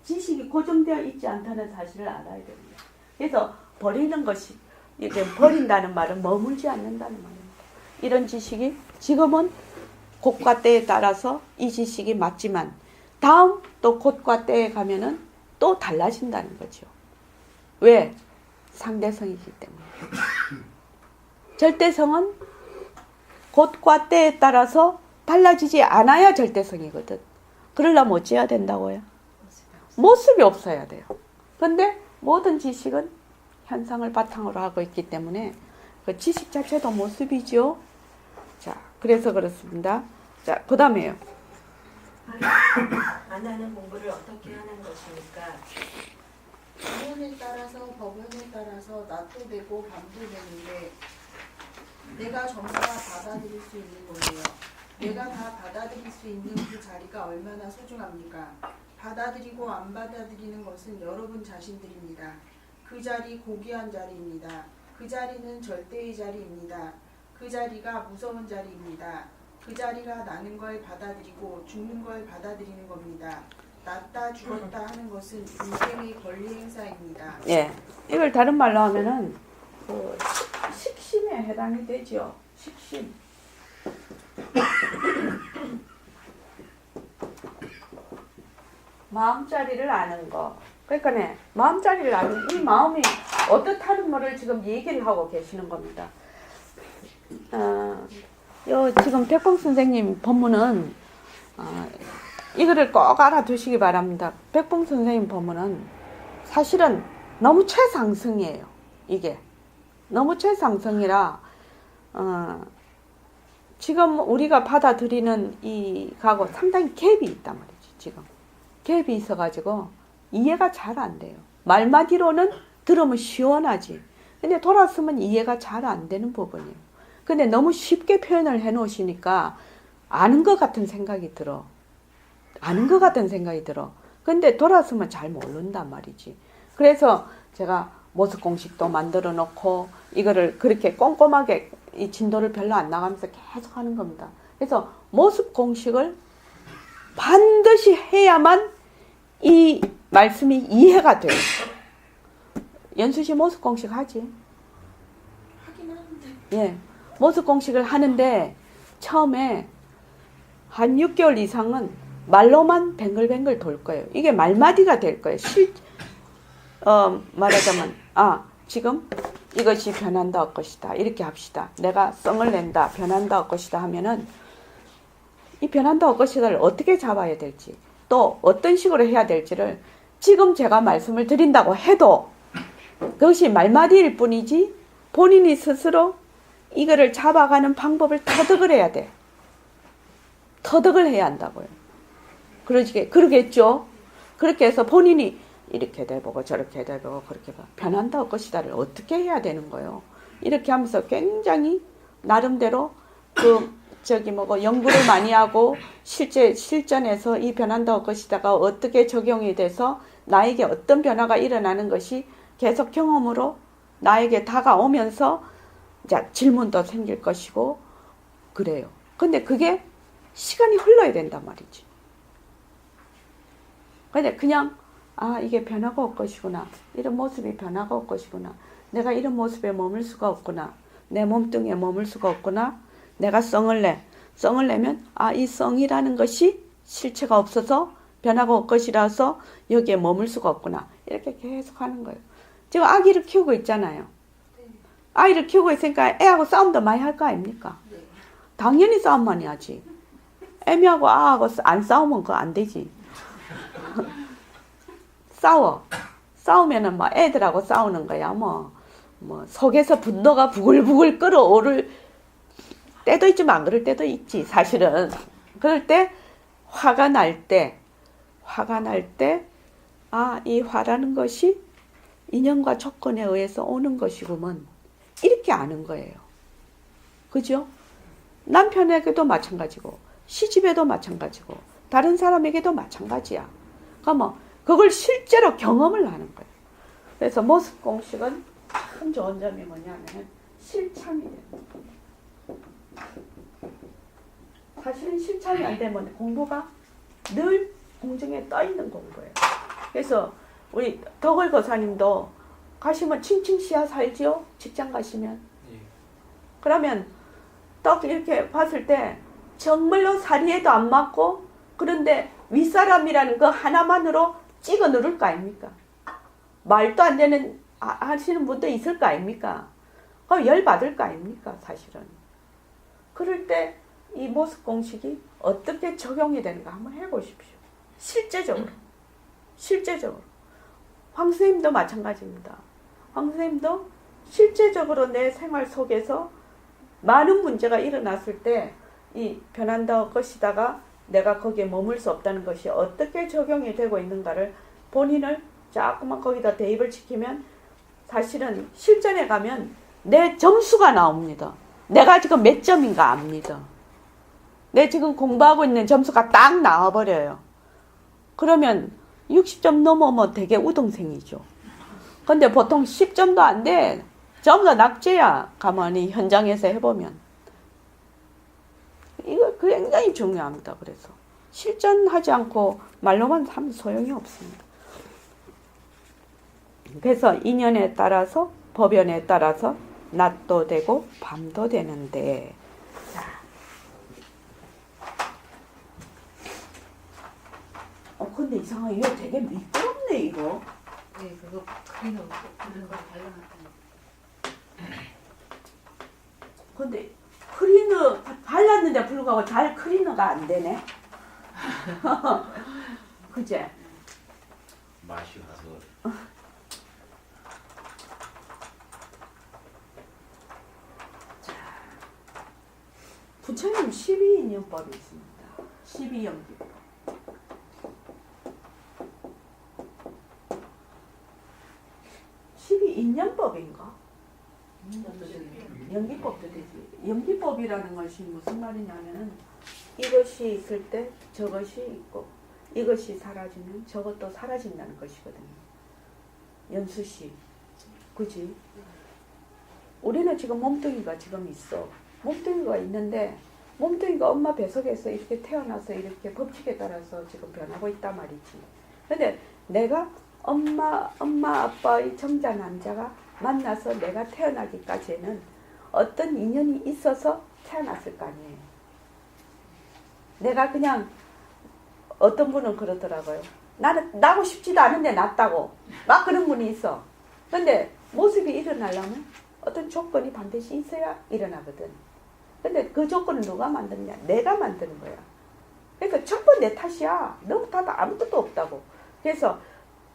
지식이 고정되어 있지 않다는 사실을 알아야 되는 거죠. 그래서 버리는 것이 이제 버린다는 말은 머물지 않는다는 말입니다. 이런 지식이 지금은 곳과 때에 따라서 이 지식이 맞지만 다음 또 곳과 때에 가면은 또 달라진다는 거죠. 왜? 상대성이기 때문에. 절대성은 곳과 때에 따라서 달라지지 않아야 절대성이거든. 그러려면 어찌해야 된다고요? 모습이 없어야 돼요. 근데 모든 지식은 현상을 바탕으로 하고 있기 때문에 그 지식 자체도 모습이죠. 자, 그래서 그렇습니다. 자, 그 다음에요. 안 하는 공부를 어떻게 하는 것입니까? 법원에 따라서 법원에 따라서 낮도 되고 밤도 되는데 내가 전부 다 받아들일 수 있는 거예요. 내가 다 받아들일 수 있는 그 자리가 얼마나 소중합니까? 받아들이고 안 받아들이는 것은 여러분 자신들입니다. 그 자리 고귀한 자리입니다. 그 자리는 절대의 자리입니다. 그 자리가 무서운 자리입니다. 그 자리가 나는 걸 받아들이고 죽는 걸 받아들이는 겁니다. 낫다 죽었다 하는 것은 인생의 권리 행사입니다. 예, 이걸 다른 말로 하면은 그 식심에 해당이 되죠. 식심. 마음자리를 아는 거. 그러니까 마음자리를 아는 이 마음이 어떻다는 말을 지금 얘기를 하고 계시는 겁니다. 지금 백봉 선생님 법문은 이거를 꼭 알아두시기 바랍니다. 백봉 선생님 법문은 사실은 너무 최상승이에요. 이게 너무 최상승이라 지금 우리가 받아들이는 이하고 상당히 갭이 있단 말이지. 지금 갭이 있어가지고 이해가 잘 안 돼요. 말마디로는 들으면 시원하지. 근데 돌았으면 이해가 잘 안 되는 부분이에요. 근데 너무 쉽게 표현을 해 놓으시니까 아는 것 같은 생각이 들어. 근데 돌았으면 잘 모른단 말이지. 그래서 제가 모습 공식도 만들어 놓고 이거를 그렇게 꼼꼼하게 이 진도를 별로 안 나가면서 계속 하는 겁니다. 그래서 모습 공식을 반드시 해야만 이 말씀이 이해가 돼요. 연수 씨 모습 공식 하지? 하긴 하는데. 예. 모습 공식을 하는데 처음에 한 6개월 이상은 말로만 뱅글뱅글 돌 거예요. 이게 말마디가 될 거예요. 말하자면 지금 이것이 변한다 할 것이다. 이렇게 합시다. 내가 성을 낸다. 변한다 할 것이다 하면은 이 변한다 할 것이다를 어떻게 잡아야 될지 또 어떤 식으로 해야 될지를 지금 제가 말씀을 드린다고 해도 그것이 말마디일 뿐이지 본인이 스스로 이거를 잡아가는 방법을 터득을 해야 돼. 터득을 해야 한다고요. 그러겠죠? 그렇게 해서 본인이 이렇게 돼보고 저렇게 돼보고 그렇게 변한다 할 것이다를 어떻게 해야 되는 거예요. 이렇게 하면서 굉장히 나름대로 연구를 많이 하고 실전에서 이 변한다 할 것이다가 어떻게 적용이 돼서 나에게 어떤 변화가 일어나는 것이 계속 경험으로 나에게 다가오면서 이제 질문도 생길 것이고 그래요. 근데 그게 시간이 흘러야 된단 말이지. 근데 그냥 이게 변화가 올 것이구나. 이런 모습이 변화가 올 것이구나. 내가 이런 모습에 머물 수가 없구나. 내 몸뚱이에 머물 수가 없구나. 내가 성을 내면 이 성이라는 것이 실체가 없어서 변화가 올 것이라서 여기에 머물 수가 없구나. 이렇게 계속 하는 거예요. 지금 아기를 키우고 있잖아요. 아이를 키우고 있으니까 애하고 싸움도 많이 할 거 아닙니까? 당연히 싸움만 해야지. 애미하고 아하고 안 싸우면 그거 안 되지. 싸워. 싸우면은 막 애들하고 싸우는 거야. 뭐 속에서 분노가 부글부글 끓어오를 때도 있지만 안 그럴 때도 있지, 사실은. 그럴 때, 화가 날 때, 이 화라는 것이 인연과 조건에 의해서 오는 것이구먼. 이렇게 아는 거예요. 그죠? 남편에게도 마찬가지고, 시집에도 마찬가지고, 다른 사람에게도 마찬가지야. 그러면 그걸 실제로 경험을 하는 거예요. 그래서 모습 공식은 참 좋은 점이 뭐냐면 실참이에요. 사실은 실참이 안 되면 공부가 늘 공중에 떠 있는 공부예요. 그래서 우리 덕을 거사님도 가시면 칭칭씨야 살지요? 직장 가시면. 그러면 딱 이렇게 봤을 때 정말로 사리에도 안 맞고 그런데 윗사람이라는 거 하나만으로 찍어 누를 거 아닙니까? 말도 안 되는 하시는 분도 있을 거 아닙니까? 그럼 열받을 거 아닙니까? 사실은. 그럴 때 이 모습 공식이 어떻게 적용이 되는가 한번 해보십시오. 실제적으로. 황 선생님도 마찬가지입니다. 황 선생님도 실제적으로 내 생활 속에서 많은 문제가 일어났을 때 이 변한다 것이다가 내가 거기에 머물 수 없다는 것이 어떻게 적용이 되고 있는가를 본인을 자꾸만 거기다 대입을 시키면 사실은 실전에 가면 내 점수가 나옵니다. 내가 지금 몇 점인가 압니다. 내 지금 공부하고 있는 점수가 딱 나와버려요. 그러면 60점 넘으면 되게 우등생이죠. 근데 보통 10점도 안 돼. 전부 다 낙제야. 가만히 현장에서 해보면. 이거 굉장히 중요합니다. 그래서 실전하지 않고 말로만 하면 소용이 없습니다. 그래서 인연에 따라서 법연에 따라서 낮도 되고 밤도 되는데 근데 이상하게 이거 되게 미끄럽네 이거. 네, 그거 크리너 그런 거 발라놨다. 근데 클리너 발랐는데 불구하고 잘 클리너가 안 되네. 그제? 맛이 가서 부처님 12인연법이 있습니다. 12연기법. 12인연법인가? 연기법도 되지. 연기법이라는 것이 무슨 말이냐면은 이것이 있을 때 저것이 있고 이것이 사라지면 저것도 사라진다는 것이거든요. 연수씨. 그지? 우리는 지금 몸뚱이가 지금 있어. 몸뚱이가 있는데 몸뚱이가 엄마 뱃속에서 이렇게 태어나서 이렇게 법칙에 따라서 지금 변하고 있단 말이지. 근데 내가 엄마 아빠의 정자 남자가 만나서 내가 태어나기까지는 어떤 인연이 있어서 태어났을 거 아니에요. 내가 그냥 어떤 분은 그러더라고요. 나는 나고 싶지도 않은데 났다고. 막 그런 분이 있어. 근데 모습이 일어나려면 어떤 조건이 반드시 있어야 일어나거든. 근데 그 조건을 누가 만드냐? 내가 만드는 거야. 그러니까 전부 내 탓이야. 너 탓 아무것도 없다고. 그래서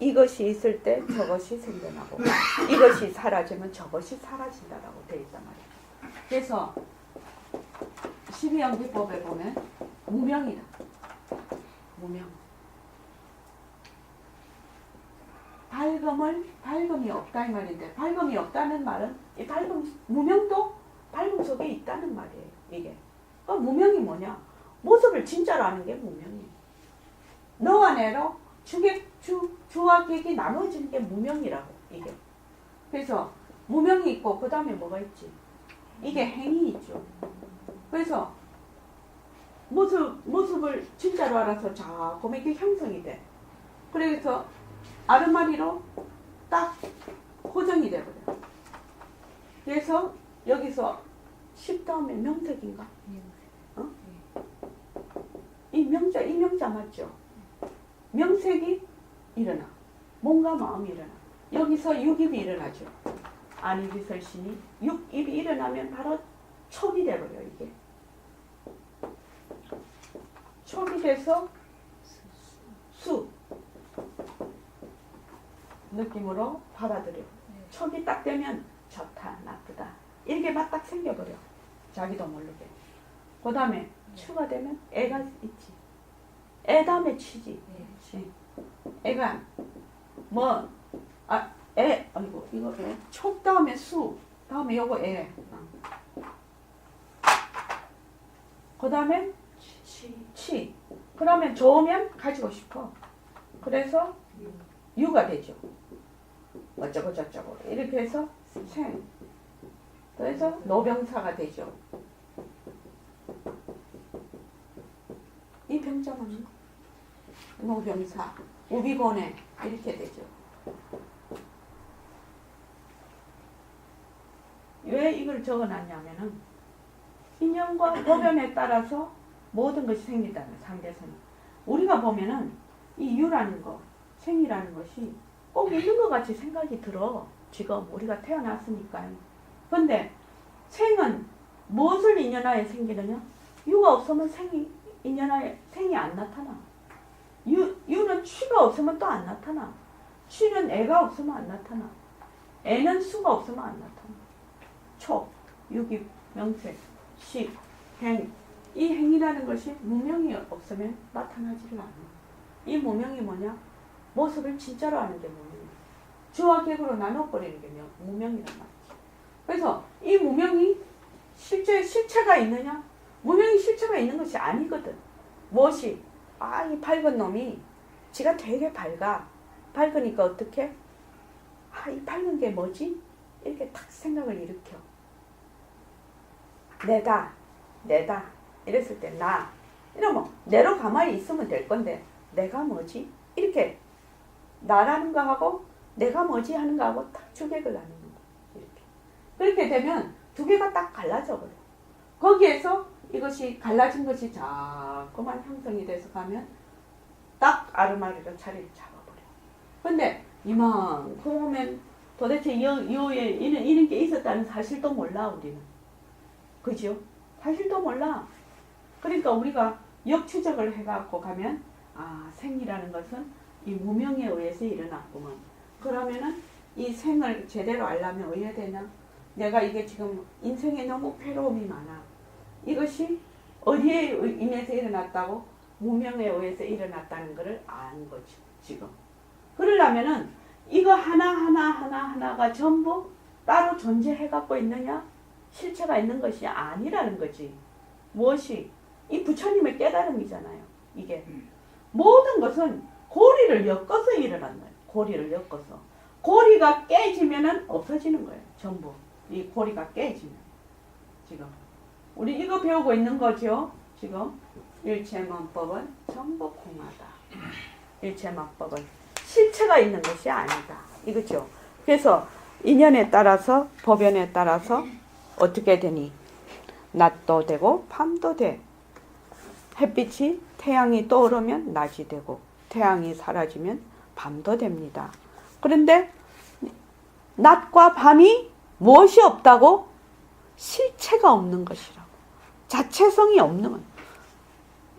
이것이 있을 때 저것이 생겨나고 이것이 사라지면 저것이 사라진다라고 되어 있단 말이야. 그래서 12연기법에 보면 무명이다. 무명. 밝음이 없다 이 말인데 밝음이 없다는 말은 이 무명도 밝음 속에 있다는 말이에요. 이게. 무명이 뭐냐? 모습을 진짜로 아는 게 무명이에요. 너와 내로 주와 객이 나눠지는 게 무명이라고 이게. 그래서 무명이 있고 그 다음에 뭐가 있지? 이게 행이 있죠. 그래서 모습을 진짜로 알아서 자꾸 이게 형성이 돼. 그래서 아르마리로 딱 고정이 돼버려. 그래서 여기서 10 다음에 명색인가? 어? 이 명자 맞죠? 명색이 일어나. 몸과 마음이 일어나. 여기서 육입이 일어나죠. 안입이 설신이 육입이 일어나면 바로 촉이 돼버려 이게. 촉이 돼서 수 느낌으로 받아들여. 촉이 딱 되면 좋다, 나쁘다. 이렇게 막 딱 생겨버려. 자기도 모르게. 그 다음에 추가 되면 애가 있지. 애 다음에 취지. 애가 뭐, 아이고, 이거 애. 촉 다음에 수. 다음에 요거 애. 그 다음에 취. 그러면 좋으면 가지고 싶어. 그래서 유가 되죠. 어쩌고 저쩌고. 이렇게 해서 생. 그래서 노병사가 되죠. 이 병자는 노병사, 우비고내 이렇게 되죠. 왜 이걸 적어놨냐면은 인연과 법연에 따라서 모든 것이 생긴다는 상대선이. 우리가 보면은 이 유라는 거, 생이라는 것이 꼭 있는 것 같이 생각이 들어. 지금 우리가 태어났으니까. 근데 생은 무엇을 인연하에 생기느냐? 유가 없으면 인연하에 생이 안 나타나. 유는 취가 없으면 또 안 나타나. 취는 애가 없으면 안 나타나. 애는 수가 없으면 안 나타나. 촉, 유기, 명색, 식, 행. 이 행이라는 것이 무명이 없으면 나타나지를 않아. 이 무명이 뭐냐? 모습을 진짜로 아는 게 무명이야. 주와 객으로 나눠버리는 게 무명이란 말이지. 그래서 이 무명이 실체가 있느냐? 무명이 실체가 있는 것이 아니거든. 무엇이? 이 밝은 놈이 지가 되게 밝아. 밝으니까 어떻게? 이 밝은 게 뭐지? 이렇게 탁 생각을 일으켜. 내다. 이랬을 때 나. 이러면 내로 가만히 있으면 될 건데 내가 뭐지? 이렇게 나라는 거하고 내가 뭐지 하는 거하고 딱 주객을 나누는 거. 이렇게. 그렇게 되면 두 개가 딱 갈라져 버려. 거기에서 이것이 갈라진 것이 자꾸만 형성이 돼서 가면 딱 아르마리로 자리를 잡아버려. 근데 이만큼 오면 도대체 이후에 이런 게 있었다는 사실도 몰라 우리는. 그죠? 사실도 몰라. 그러니까 우리가 역추적을 해갖고 가면 생이라는 것은 이 무명에 의해서 일어났구만. 그러면은 이 생을 제대로 알려면 어떻게 되냐? 내가 이게 지금 인생에 너무 괴로움이 많아. 이것이 어디에 인해서 일어났다고? 무명에 의해서 일어났다는 것을 아는 거지 지금. 그러려면은 이거 하나가 전부 따로 존재해 갖고 있느냐? 실체가 있는 것이 아니라는 거지. 무엇이? 이 부처님의 깨달음이잖아요. 이게 모든 것은 고리를 엮어서 일어난다. 고리를 엮어서. 고리가 깨지면은 없어지는 거예요. 전부. 이 고리가 깨지면. 지금 우리 이거 배우고 있는 거죠. 지금 일체만법은 전부 공하다. 일체만법은 실체가 있는 것이 아니다. 이거죠. 그래서 인연에 따라서 법연에 따라서 어떻게 되니? 낮도 되고 밤도 돼. 햇빛이 태양이 떠오르면 낮이 되고 태양이 사라지면 밤도 됩니다. 그런데 낮과 밤이 무엇이 없다고? 실체가 없는 것이라고. 자체성이 없는 것.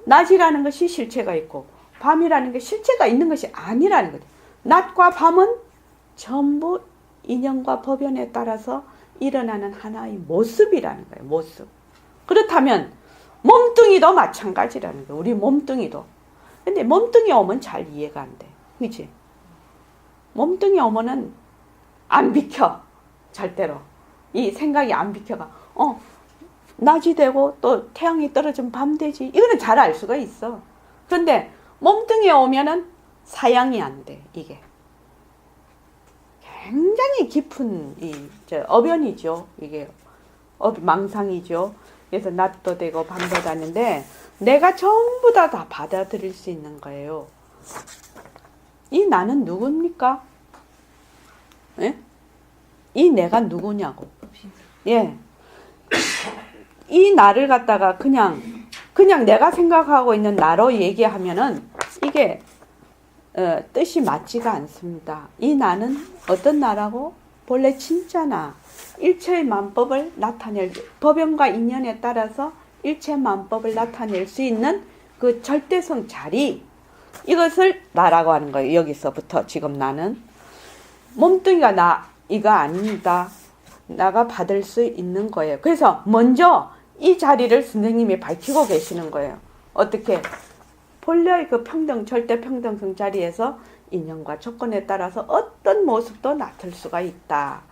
낮이라는 것이 실체가 있고 밤이라는 게 실체가 있는 것이 아니라는 거죠. 낮과 밤은 전부 인연과 법연에 따라서 일어나는 하나의 모습이라는 거예요. 모습. 그렇다면 몸뚱이도 마찬가지라는 거예요. 우리 몸뚱이도. 근데 몸뚱이 오면 잘 이해가 안 돼. 그치? 몸뚱이 오면은 안 비켜. 절대로. 이 생각이 안 비켜가. 낮이 되고 또 태양이 떨어지면 밤 되지. 이거는 잘 알 수가 있어. 그런데 몸뚱이에 오면은 사양이 안 돼. 이게. 굉장히 깊은 어변이죠. 이게 망상이죠. 그래서 낮도 되고 밤도 되는데 내가 전부 다 받아들일 수 있는 거예요. 이 나는 누굽니까? 예? 이 내가 누구냐고. 예. 이 나를 갖다가 그냥 내가 생각하고 있는 나로 얘기하면은 이게 뜻이 맞지가 않습니다. 이 나는 어떤 나라고? 본래 진짜 나. 일체의 만법을 나타낼, 법연과 인연에 따라서 일체 만법을 나타낼 수 있는 그 절대성 자리, 이것을 나라고 하는 거예요. 여기서부터 지금 나는 몸뚱이가 이가 아닙니다. 나가 받을 수 있는 거예요. 그래서 먼저 이 자리를 선생님이 밝히고 계시는 거예요. 어떻게? 본래의 그 평등, 절대 평등성 자리에서 인연과 조건에 따라서 어떤 모습도 나타날 수가 있다.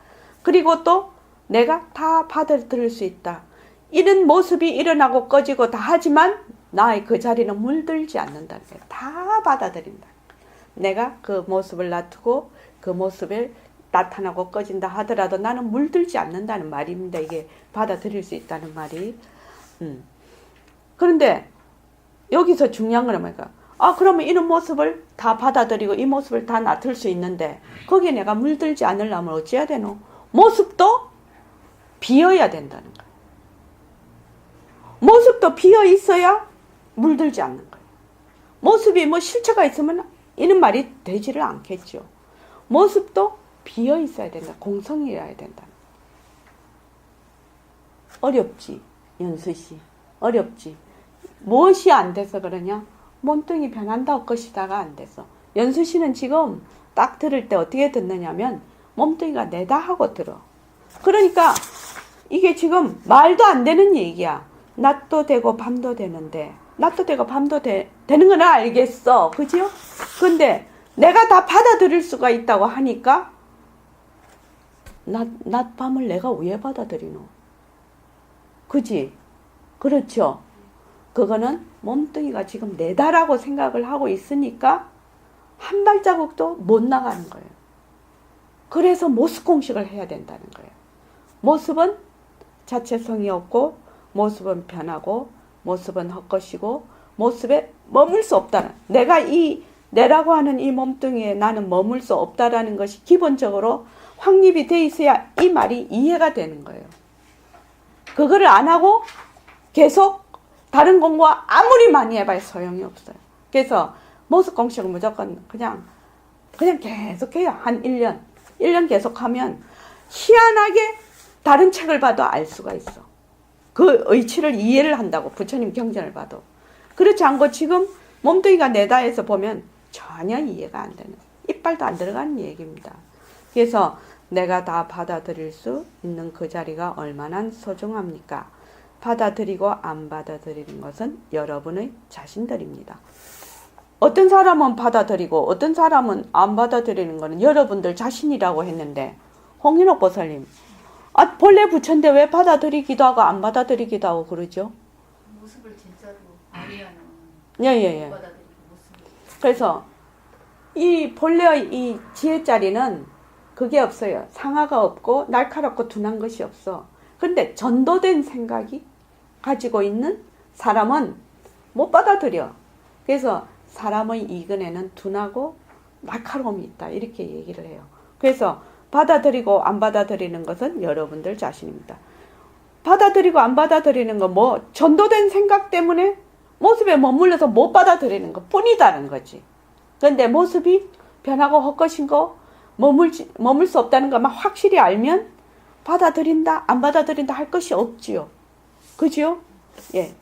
그리고 또 내가 다 받아들일 수 있다. 이런 모습이 일어나고 꺼지고 다 하지만 나의 그 자리는 물들지 않는다는 거예요. 다 받아들인다. 내가 그 모습을 놔두고 그 모습을 나타나고 꺼진다 하더라도 나는 물들지 않는다는 말입니다. 이게 받아들일 수 있다는 말이. 그런데 여기서 중요한 건 뭐니까? 그러면 이런 모습을 다 받아들이고 이 모습을 다 나타낼 수 있는데 거기에 내가 물들지 않으려면 어찌해야 되노? 모습도 비어야 된다는 거예요. 모습도 비어 있어야 물들지 않는 거예요. 모습이 뭐 실체가 있으면 이런 말이 되지를 않겠죠. 모습도 비어 있어야 된다. 공성이어야 된다. 어렵지, 연수 씨. 어렵지. 무엇이 안 돼서 그러냐? 몸뚱이 변한다고 것이다가 안 돼서. 연수 씨는 지금 딱 들을 때 어떻게 듣느냐면 몸뚱이가 내다 하고 들어. 그러니까 이게 지금 말도 안 되는 얘기야. 낮도 되고 밤도 되는데 낮도 되고 밤도 되는 건 알겠어. 그죠? 근데 내가 다 받아들일 수가 있다고 하니까 낮 밤을 내가 왜 받아들이노? 그지? 그렇죠? 그거는 몸뚱이가 지금 내다라고 생각을 하고 있으니까 한 발자국도 못 나가는 거예요. 그래서 모습 공식을 해야 된다는 거예요. 모습은 자체성이 없고 모습은 변하고 모습은 헛것이고 모습에 머물 수 없다는, 내라고 하는 이 몸뚱이에 나는 머물 수 없다라는 것이 기본적으로 확립이 돼 있어야 이 말이 이해가 되는 거예요. 그거를 안 하고 계속 다른 공부 아무리 많이 해봐야 소용이 없어요. 그래서 모습 공식은 무조건 그냥 계속해요. 한 1년 계속하면 희한하게 다른 책을 봐도 알 수가 있어. 그 의치를 이해를 한다고. 부처님 경전을 봐도. 그렇지 않고 지금 몸뚱이가 내다 해서 보면 전혀 이해가 안 되는, 이빨도 안 들어가는 얘기입니다. 그래서 내가 다 받아들일 수 있는 그 자리가 얼마나 소중합니까? 받아들이고 안 받아들이는 것은 여러분의 자신들입니다. 어떤 사람은 받아들이고 어떤 사람은 안 받아들이는 것은 여러분들 자신이라고 했는데, 홍인옥 보살님, 본래 부처인데 왜 받아들이기도 하고 안 받아들이기도 하고 그러죠? 모습을 진짜로 아리아는 예. 받아들이고 모습을. 그래서 이 본래의 이 지혜 자리는 그게 없어요. 상하가 없고 날카롭고 둔한 것이 없어. 근데 전도된 생각이 가지고 있는 사람은 못 받아들여. 그래서 사람의 이근에는 둔하고 날카로움이 있다. 이렇게 얘기를 해요. 그래서 받아들이고 안 받아들이는 것은 여러분들 자신입니다. 받아들이고 안 받아들이는 건 뭐 전도된 생각 때문에 모습에 머물러서 못 받아들이는 것 뿐이다는 거지. 그런데 모습이 변하고 헛것인 거 머물 수 없다는 것만 확실히 알면 받아들인다 안 받아들인다 할 것이 없지요. 그죠? 예.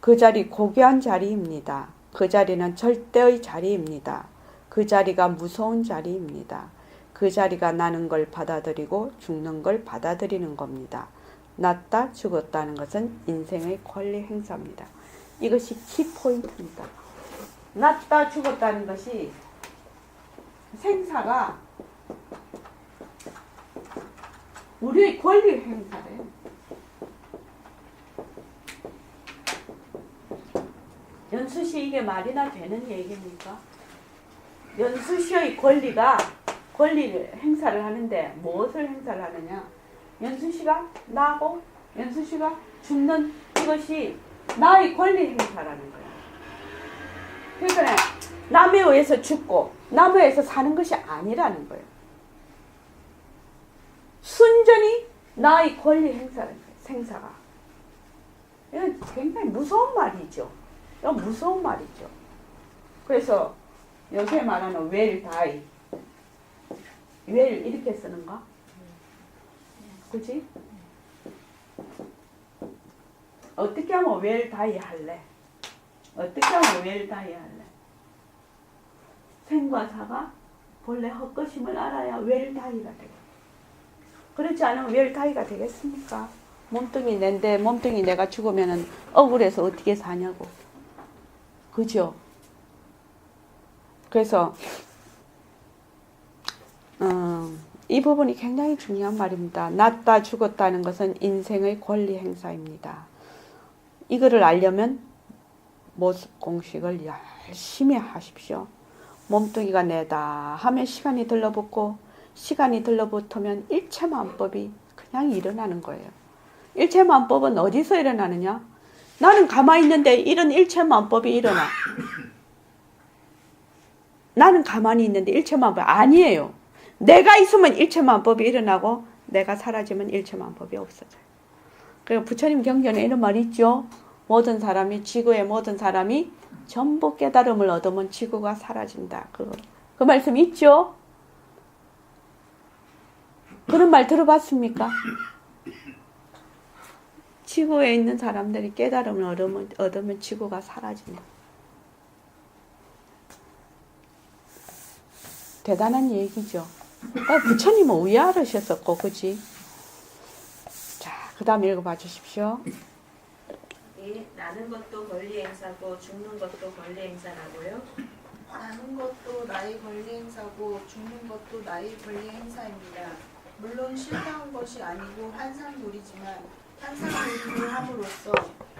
그 자리 고귀한 자리입니다. 그 자리는 절대의 자리입니다. 그 자리가 무서운 자리입니다. 그 자리가 나는 걸 받아들이고 죽는 걸 받아들이는 겁니다. 낫다 죽었다는 것은 인생의 권리 행사입니다. 이것이 키포인트입니다. 낫다 죽었다는 것이 생사가 우리의 권리 행사래요. 연수시 이게 말이나 되는 얘기입니까? 연수시의 권리를 행사를 하는데 무엇을 행사를 하느냐? 연수시가 나고 연수시가 죽는 이것이 나의 권리 행사라는 거예요. 그러니까 남에 의해서 죽고 남에 의해서 사는 것이 아니라는 거예요. 순전히 나의 권리 행사라는 거예요. 생사가. 이건 굉장히 무서운 말이죠. 이건 무서운 말이죠. 그래서 요새 말하는 well die. well 이렇게 쓰는가? 그치? 어떻게 하면 well die 할래? 어떻게 하면 웰다이 할래? 생과 사가 본래 헛것임을 알아야 웰다이가 되고, 그렇지 않으면 웰다이가 되겠습니까? 몸뚱이 낸데 몸뚱이 내가 죽으면은 억울해서 어떻게 사냐고. 그죠? 그래서 이 부분이 굉장히 중요한 말입니다. 낫다 죽었다는 것은 인생의 권리 행사입니다. 이거를 알려면 모습 공식을 열심히 하십시오. 몸뚱이가 내다 하면 시간이 들러붙고, 시간이 들러붙으면 일체만법이 그냥 일어나는 거예요. 일체만법은 어디서 일어나느냐? 나는 가만히 있는데 이런 일체만법이 일어나. 나는 가만히 있는데 일체만법이 아니에요. 내가 있으면 일체만법이 일어나고 내가 사라지면 일체만법이 없어져요. 그리고 부처님 경전에 이런 말이 있죠. 모든 사람이, 지구의 모든 사람이 전부 깨달음을 얻으면 지구가 사라진다. 그 말씀 있죠? 그런 말 들어봤습니까? 지구에 있는 사람들이 깨달음을 얻으면 지구가 사라진다. 대단한 얘기죠. 부처님은 위아르셨었고, 그지? 자, 그 다음 읽어봐 주십시오. 예, 나는 것도 권리 행사고 죽는 것도 권리 행사라고요. 나는 것도 나의 권리 행사고 죽는 것도 나의 권리 행사입니다. 물론 실패한 것이 아니고 한상놀이지만 한상놀이를 함으로써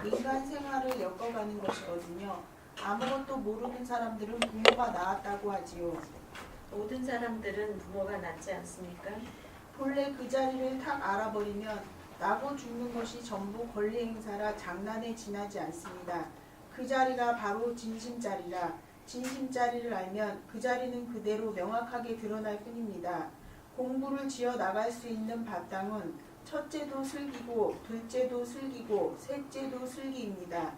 인간 생활을 엮어가는 것이거든요. 아무것도 모르는 사람들은 부모가 나았다고 하지요. 모든 사람들은 부모가 낫지 않습니까? 본래 그 자리를 탁 알아버리면 나고 죽는 것이 전부 권리 행사라 장난에 지나지 않습니다. 그 자리가 바로 진심자리라. 진심자리를 알면 그 자리는 그대로 명확하게 드러날 뿐입니다. 공부를 지어 나갈 수 있는 바탕은 첫째도 슬기고 둘째도 슬기고 셋째도 슬기입니다.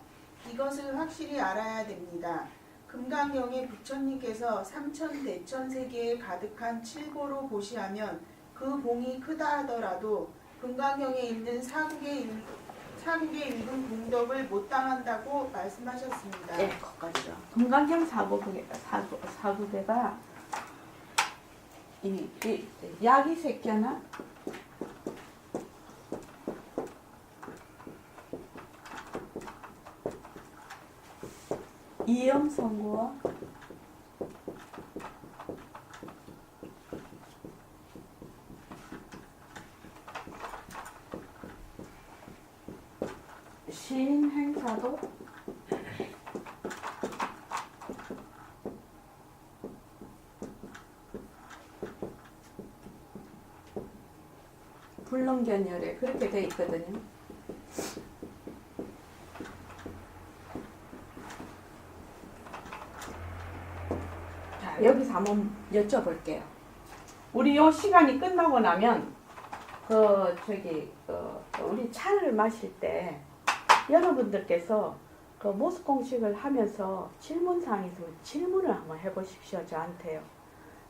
이것을 확실히 알아야 됩니다. 금강경에 부처님께서 삼천대천세계에 가득한 칠보로 고시하면 그 봉이 크다 하더라도 금강경에 있는 사국의 일군 공덕을 못 당한다고 말씀하셨습니다. 네, 거기까지요. 금강경 사국에가 이 약이 새끼나 이염성구와 시인 행사도 불능견열에 그렇게 돼 있거든요. 자, 여기서 한번 여쭤볼게요. 우리 요 시간이 끝나고 나면 우리 차를 마실 때 여러분들께서 그 모습 공식을 하면서 질문사항이 있으면 질문을 한번 해보십시오. 저한테요.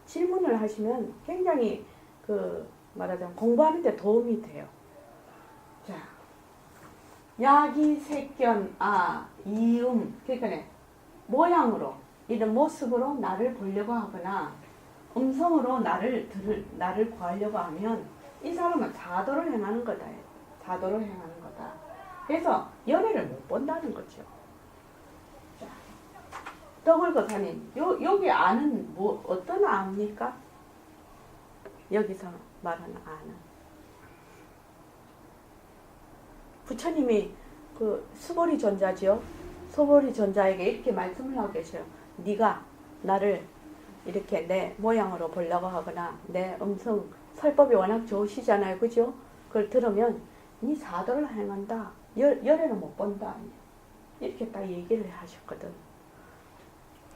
질문을 하시면 굉장히 말하자면 공부하는 데 도움이 돼요. 자, 야기, 색견, 이음, 그러니까 모양으로, 이런 모습으로 나를 보려고 하거나 음성으로 나를 구하려고 하면 이 사람은 사도를 행하는 거다. 사도를 행하는 거다. 그래서 연애를 못 본다는 거죠. 자, 덕을거사님, 여기 아는 어떤 아입니까? 여기서 말하는 아는. 부처님이 수보리 존자지요. 수보리 존자에게 이렇게 말씀을 하고 계셔요. 네가 나를 이렇게 내 모양으로 보려고 하거나 내 음성, 설법이 워낙 좋으시잖아요. 그죠? 그걸 들으면 네 사도를 행한다. 열애는 못 본다. 이렇게 딱 얘기를 하셨거든.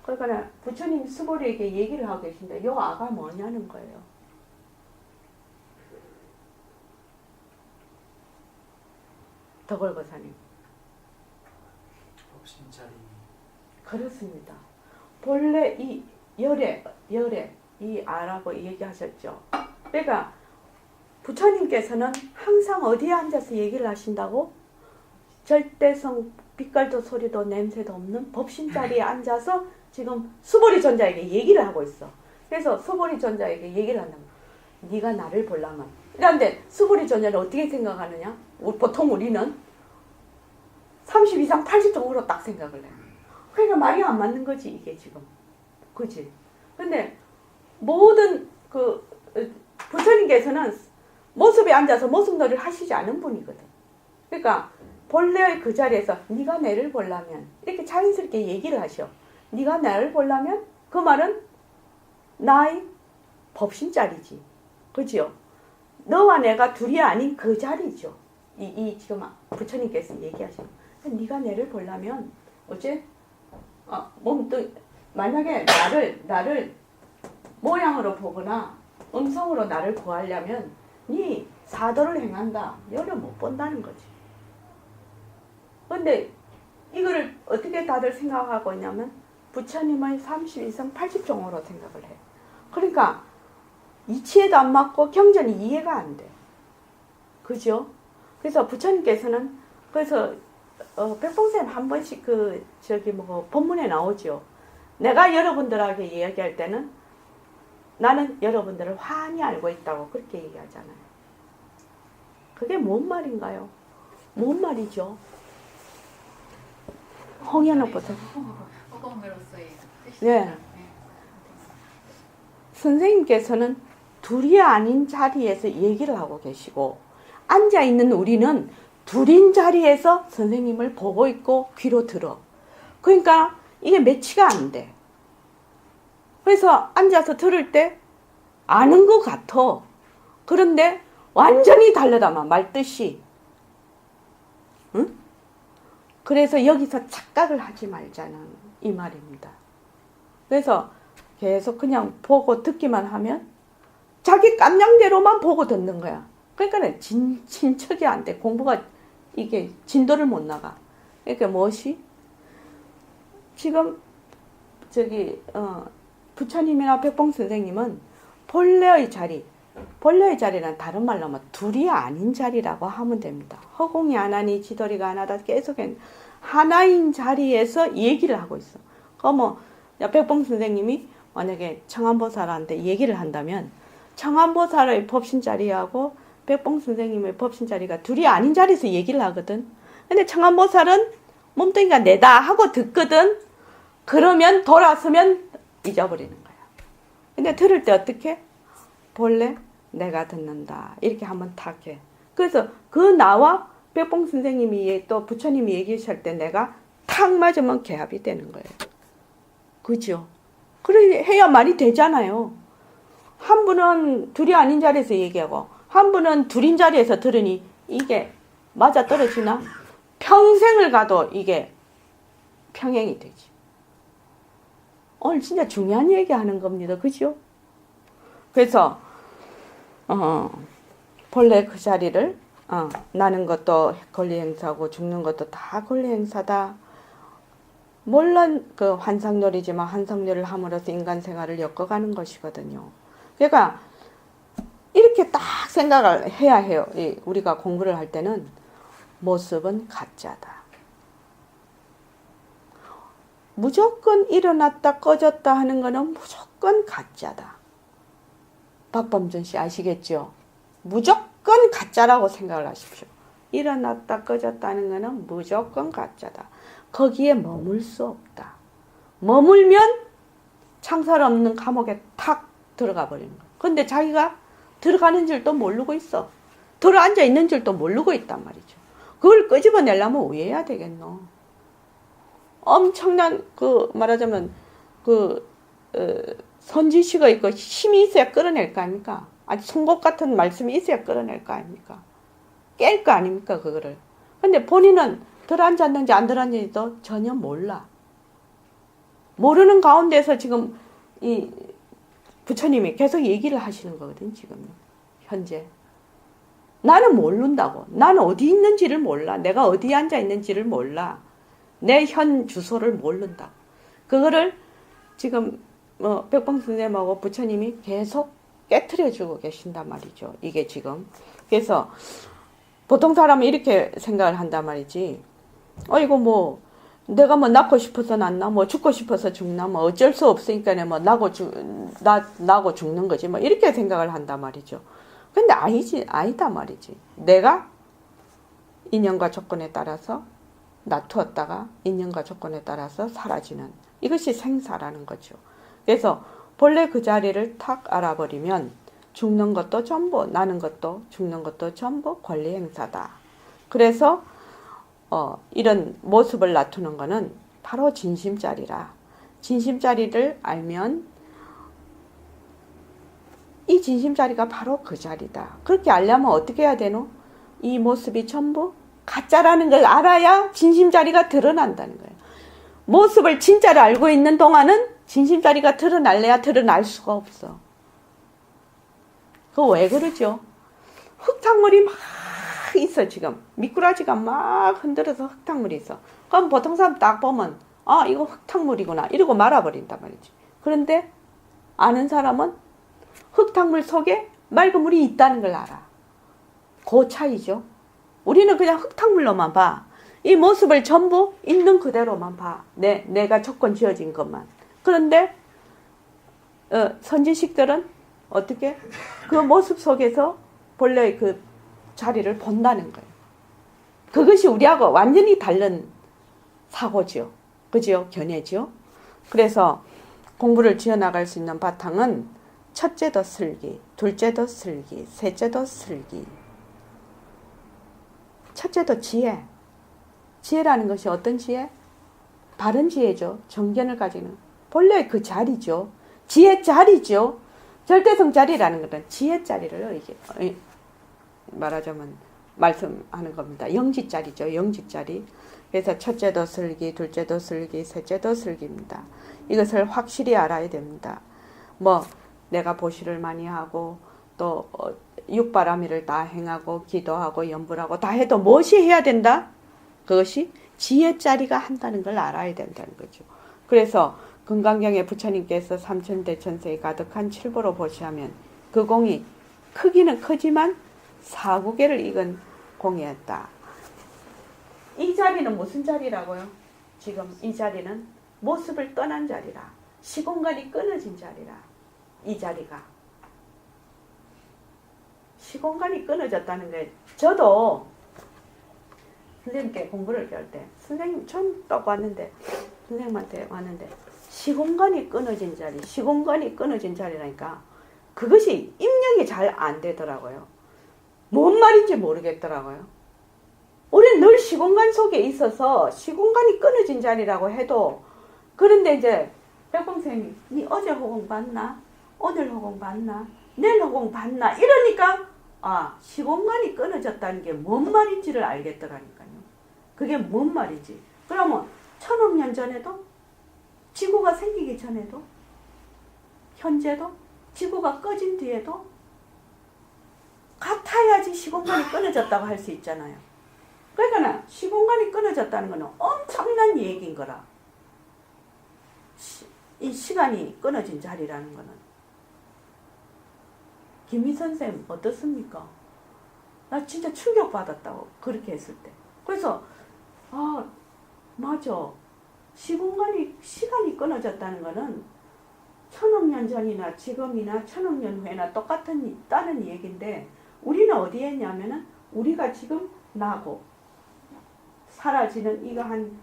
그러니까 부처님 수보리에게 얘기를 하고 계신데 요 아가 뭐냐는 거예요. 덕을거사님. 법신자리. 그렇습니다. 본래 이 열애 이 아라고 얘기하셨죠. 그러니까 부처님께서는 항상 어디에 앉아서 얘기를 하신다고? 절대성 빛깔도 소리도 냄새도 없는 법신 자리에 앉아서 지금 수보리 전자에게 얘기를 하고 있어. 그래서 수보리 전자에게 얘기를 한다면 네가 나를 보려면 그런데 수보리 전자는 어떻게 생각하느냐? 보통 우리는 30 이상 80 정도로 딱 생각을 해. 그러니까 말이 안 맞는 거지 이게 지금. 그지? 근데 모든 부처님께서는 모습에 앉아서 모습놀이를 하시지 않은 분이거든. 그러니까 본래의 그 자리에서 네가 나를 보려면 이렇게 자연스럽게 얘기를 하셔. 네가 나를 보려면 그 말은 나의 법신 자리지. 그죠? 너와 내가 둘이 아닌 그 자리죠. 이 지금 부처님께서 얘기하시는. 네가 나를 보려면 어째? 몸뚱 만약에 나를 모양으로 보거나 음성으로 나를 구하려면 네 사도를 행한다. 열을 못 본다는 거지. 근데 이거를 어떻게 다들 생각하고 있냐면 부처님의 30 이상 80종으로 생각을 해. 그러니까 이치에도 안 맞고 경전이 이해가 안 돼. 그죠? 그래서 부처님께서는 그래서 백봉쌤 한 번씩 본문에 나오죠. 내가 여러분들에게 이야기할 때는 나는 여러분들을 환히 알고 있다고 그렇게 얘기하잖아요. 그게 뭔 말인가요? 뭔 말이죠? 홍현옥 보세요. 허공으로서의 네. 선생님께서는 둘이 아닌 자리에서 얘기를 하고 계시고 앉아있는 우리는 둘인 자리에서 선생님을 보고 있고 귀로 들어. 그러니까 이게 매치가 안 돼. 그래서 앉아서 들을 때 아는 것 같아. 그런데 완전히 다르다마 말뜻이. 응? 그래서 여기서 착각을 하지 말자는 이 말입니다. 그래서 계속 그냥 보고 듣기만 하면 자기 깜냥대로만 보고 듣는 거야. 그러니까 진척이 안 돼. 공부가 이게 진도를 못 나가. 그러니까 무엇이? 지금 부처님이나 백봉 선생님은 본래의 자리는 다른 말로 하면 둘이 아닌 자리라고 하면 됩니다. 허공이 안 하니 지도리가 안 하다 계속 하나인 자리에서 얘기를 하고 있어. 그러면 백봉 선생님이 만약에 청안보살한테 얘기를 한다면 청안보살의 법신 자리하고 백봉 선생님의 법신 자리가 둘이 아닌 자리에서 얘기를 하거든. 근데 청안보살은 몸뚱이가 내다 하고 듣거든. 그러면 돌아서면 잊어버리는 거야. 근데 들을 때 어떻게? 본래 내가 듣는다. 이렇게 한번 탁 해. 그래서 그 나와 백봉 선생님이 또 부처님이 얘기하실 때 내가 탁 맞으면 개합이 되는 거예요. 그죠? 그래 해야 말이 되잖아요. 한 분은 둘이 아닌 자리에서 얘기하고 한 분은 둘인 자리에서 들으니 이게 맞아 떨어지나? 평생을 가도 이게 평행이 되지. 오늘 진짜 중요한 얘기 하는 겁니다. 그죠? 그래서 본래 그 자리를 나는 것도 권리행사고 죽는 것도 다 권리행사다. 물론 그 환상놀이지만 환상놀이를 함으로써 인간 생활을 엮어가는 것이거든요. 그러니까 이렇게 딱 생각을 해야 해요. 우리가 공부를 할 때는 모습은 가짜다. 무조건 일어났다 꺼졌다 하는 거는 무조건 가짜다. 박범준 씨 아시겠죠? 무조건 가짜라고 생각을 하십시오. 일어났다 꺼졌다 하는 거는 무조건 가짜다. 거기에 머물 수 없다. 머물면 창살 없는 감옥에 탁 들어가 버리는 거야. 근데 자기가 들어가는 줄도 모르고 있어. 들어앉아 있는 줄도 모르고 있단 말이죠. 그걸 끄집어내려면 왜 해야 되겠노? 엄청난 말하자면 선지식의 있고 힘이 있어야 끌어낼 거 아닙니까? 아주 송곳 같은 말씀이 있어야 끌어낼 거 아닙니까? 깰 거 아닙니까 그거를. 근데 본인은 들어앉았는지 안 들어앉았는지도 전혀 몰라. 모르는 가운데서 지금 이 부처님이 계속 얘기를 하시는 거거든 지금 현재. 나는 모른다고. 나는 어디 있는지를 몰라. 내가 어디에 앉아 있는지를 몰라. 내 현 주소를 모른다. 그거를 지금 백봉 선생님하고 부처님이 계속 깨트려주고 계신단 말이죠. 이게 지금. 그래서 보통 사람은 이렇게 생각을 한단 말이지. 이거 뭐 내가 뭐 낳고 싶어서 낳나 뭐 죽고 싶어서 죽나 뭐 어쩔 수 없으니까 뭐 나고 죽는 거지 뭐 이렇게 생각을 한단 말이죠. 근데 아니다 말이지. 내가 인연과 조건에 따라서 놔두었다가 인연과 조건에 따라서 사라지는 이것이 생사라는 거죠. 그래서 본래 그 자리를 탁 알아버리면 죽는 것도 전부, 나는 것도 죽는 것도 전부 권리 행사다. 그래서 이런 모습을 놔두는 것은 바로 진심자리라. 진심자리를 알면 이 진심자리가 바로 그 자리다. 그렇게 알려면 어떻게 해야 되노? 이 모습이 전부 가짜라는 걸 알아야 진심자리가 드러난다는 거예요. 모습을 진짜를 알고 있는 동안은 진심자리가 드러날래야 드러날 수가 없어. 그거 왜 그러죠? 흙탕물이 막 있어 지금. 미꾸라지가 막 흔들어서 흙탕물이 있어. 그럼 보통 사람 딱 보면 이거 흙탕물이구나 이러고 말아버린단 말이지. 그런데 아는 사람은 흙탕물 속에 맑은 물이 있다는 걸 알아. 그 차이죠. 우리는 그냥 흙탕물로만 봐. 이 모습을 전부 있는 그대로만 봐. 내가 조건 지어진 것만. 그런데 선지식들은 어떻게? 그 모습 속에서 본래의 그 자리를 본다는 거예요. 그것이 우리하고 완전히 다른 사고죠. 그죠? 견해죠. 그래서 공부를 지어나갈 수 있는 바탕은 첫째도 슬기, 둘째도 슬기, 셋째도 슬기. 첫째도 지혜. 지혜라는 것이 어떤 지혜? 바른 지혜죠. 정견을 가지는. 본래 그 자리죠. 지혜 자리죠. 절대성 자리라는 것은 지혜 자리를 말하자면 말씀하는 겁니다. 영지 자리죠. 영지 자리. 그래서 첫째도 슬기, 둘째도 슬기, 셋째도 슬기입니다. 이것을 확실히 알아야 됩니다. 뭐 내가 보시를 많이 하고 또 육바라밀을 다 행하고 기도하고 염불하고 다 해도 무엇이 해야 된다? 그것이 지혜짜리가 한다는 걸 알아야 된다는 거죠. 그래서 금강경에 부처님께서 삼천대천세에 가득한 칠보로 보시하면 그 공이 크기는 크지만 4구계를 익은 공이었다. 이 자리는 무슨 자리라고요? 지금 이 자리는 모습을 떠난 자리라. 시공간이 끊어진 자리라. 이 자리가. 시공간이 끊어졌다는 게 저도 선생님께 공부를 배울 때 선생님 처음 딱 왔는데 선생님한테 왔는데 시공간이 끊어진 자리, 시공간이 끊어진 자리라니까 그것이 입력이 잘 안 되더라고요. 뭔 말인지 모르겠더라고요. 우리는 늘 시공간 속에 있어서 시공간이 끊어진 자리라고 해도 그런데 이제 백범생이 니 어제 호공 봤나? 오늘 호공 봤나? 내일 호공 봤나? 이러니까 시공간이 끊어졌다는 게 뭔 말인지를 알겠더라니까요. 그게 뭔 말인지. 그러면 1000억 년 전에도 지구가 생기기 전에도 현재도 지구가 꺼진 뒤에도 같아야지 시공간이 끊어졌다고 할 수 있잖아요. 그러니까 시공간이 끊어졌다는 것은 엄청난 얘기인 거라. 이 시간이 끊어진 자리라는 것은. 김희 선생님 어떻습니까? 나 진짜 충격받았다고 그렇게 했을 때. 그래서 맞아. 시간이 끊어졌다는 것은 1000억 년 전이나 지금이나 1000억 년 후에나 똑같다는 얘기인데 우리는 어디에 있냐면은 우리가 지금 나고 사라지는 이거 한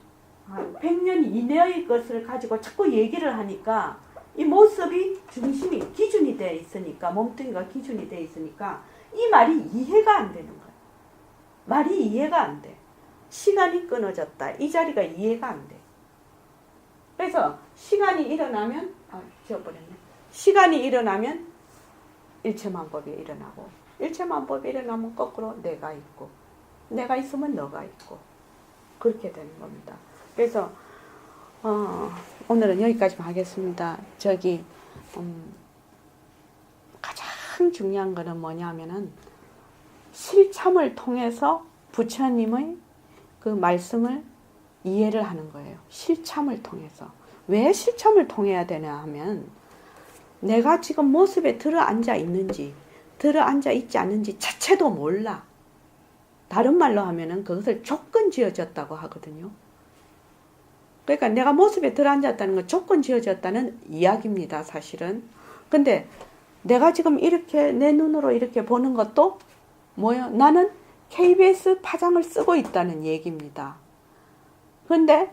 100년 이내의 것을 가지고 자꾸 얘기를 하니까 이 모습이 중심이 기준이 돼 있으니까 몸뚱이가 기준이 돼 있으니까 이 말이 이해가 안 되는 거야. 말이 이해가 안 돼. 시간이 끊어졌다. 이 자리가 이해가 안 돼. 그래서 시간이 일어나면 지워버렸네. 시간이 일어나면 일체만법이 일어나고 일체만법이 일어나면 거꾸로 내가 있고 내가 있으면 너가 있고 그렇게 되는 겁니다. 그래서 오늘은 여기까지만 하겠습니다. 가장 중요한 거는 뭐냐면은 실참을 통해서 부처님의 그 말씀을 이해를 하는 거예요. 실참을 통해서. 왜 실참을 통해야 되냐 하면 내가 지금 모습에 들어앉아 있는지 들어앉아 있지 않는지 자체도 몰라. 다른 말로 하면은 그것을 조건 지어졌다고 하거든요. 그러니까 내가 모습에 들어앉았다는 건 조건 지어졌다는 이야기입니다, 사실은. 근데 내가 지금 이렇게 내 눈으로 이렇게 보는 것도 뭐예요? 나는 KBS 파장을 쓰고 있다는 얘기입니다. 근데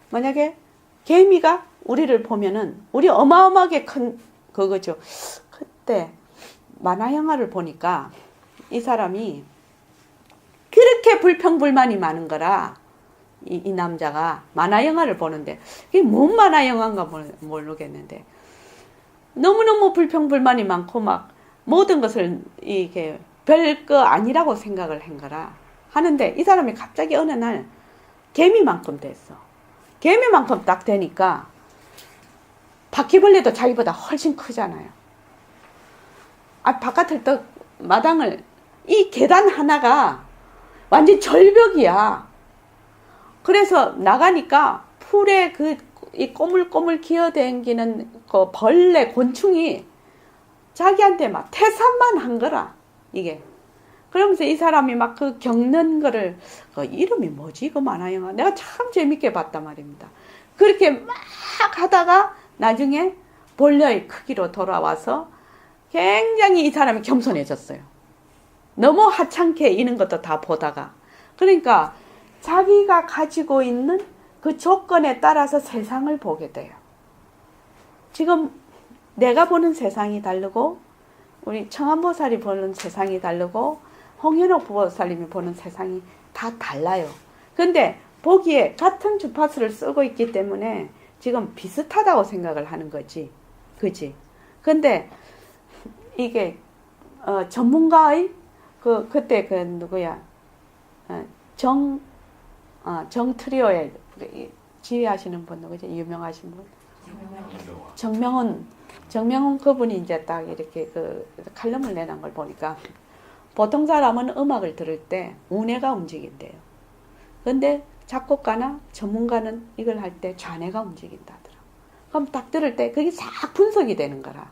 만약에 개미가 우리를 보면은 우리 어마어마하게 큰 그거죠. 그때 만화 영화를 보니까 이 사람이 그렇게 불평불만이 많은 거라 이 남자가 만화 영화를 보는데 이게 뭔 만화 영화인가 모르겠는데 너무너무 불평불만이 많고 막 모든 것을 이게 별거 아니라고 생각을 한 거라 하는데 이 사람이 갑자기 어느 날 개미만큼 됐어. 개미만큼 딱 되니까 바퀴벌레도 자기보다 훨씬 크잖아요. 바깥을 또 마당을 이 계단 하나가 완전 절벽이야. 그래서 나가니까 풀에 이 꼬물꼬물 기어다니는 그 벌레 곤충이 자기한테 막 태산만 한 거라 이게. 그러면서 이 사람이 막 그 겪는 거를 그 이름이 뭐지 그 만화 영화 내가 참 재밌게 봤단 말입니다. 그렇게 막 하다가 나중에 벌레의 크기로 돌아와서 굉장히 이 사람이 겸손해졌어요. 너무 하찮게 이런 것도 다 보다가. 그러니까 자기가 가지고 있는 그 조건에 따라서 세상을 보게 돼요. 지금 내가 보는 세상이 다르고 우리 청안보살이 보는 세상이 다르고 홍현옥 보살님이 보는 세상이 다 달라요. 근데 보기에 같은 주파수를 쓰고 있기 때문에 지금 비슷하다고 생각을 하는 거지. 그지? 근데 이게 전문가의 그때 그 누구야? 정트리오의 지휘하시는 분 누구지? 유명하신 분? 정명훈 그분이 이제 딱 이렇게 그 칼럼을 내놓은 걸 보니까 보통 사람은 음악을 들을 때 우뇌가 움직인대요. 근데 작곡가나 전문가는 이걸 할 때 좌뇌가 움직인다더라. 그럼 딱 들을 때 그게 싹 분석이 되는 거라.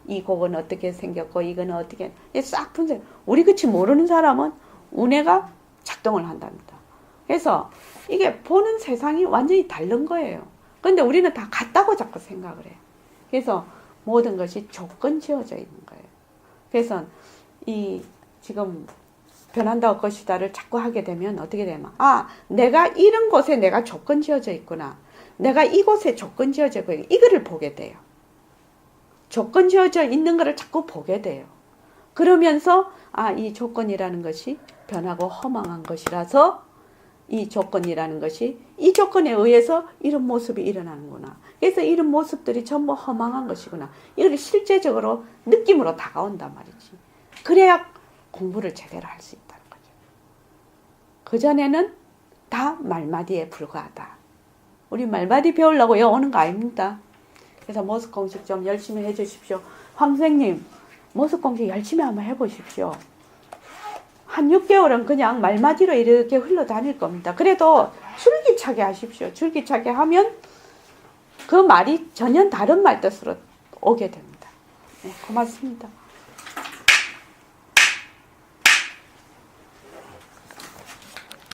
이 곡은 어떻게 생겼고 이거는 어떻게 싹 분석. 우리 그치 모르는 사람은 우뇌가 작동을 한답니다. 그래서 이게 보는 세상이 완전히 다른 거예요. 근데 우리는 다 같다고 자꾸 생각을 해. 그래서 모든 것이 조건 지어져 있는 거예요. 그래서 이 지금 변한다고 것이다를 자꾸 하게 되면 어떻게 되면 내가 이런 곳에 내가 조건 지어져 있구나. 내가 이곳에 조건 지어져 있고 이거를 보게 돼요. 조건 지어져 있는 거를 자꾸 보게 돼요. 그러면서 이 조건이라는 것이 변하고 허망한 것이라서 이 조건이라는 것이 이 조건에 의해서 이런 모습이 일어나는구나. 그래서 이런 모습들이 전부 허망한 것이구나. 이걸 실제적으로 느낌으로 다가온단 말이지. 그래야 공부를 제대로 할 수 있다는 거죠. 그전에는 다 말마디에 불과하다. 우리 말마디 배우려고 여기 오는 거 아닙니다. 그래서 모습 공식 좀 열심히 해주십시오. 황 선생님, 모습 공식 열심히 한번 해보십시오. 한 6개월은 그냥 말마디로 이렇게 흘러다닐 겁니다. 그래도 줄기차게 하십시오. 줄기차게 하면 그 말이 전혀 다른 말 뜻으로 오게 됩니다. 네, 고맙습니다.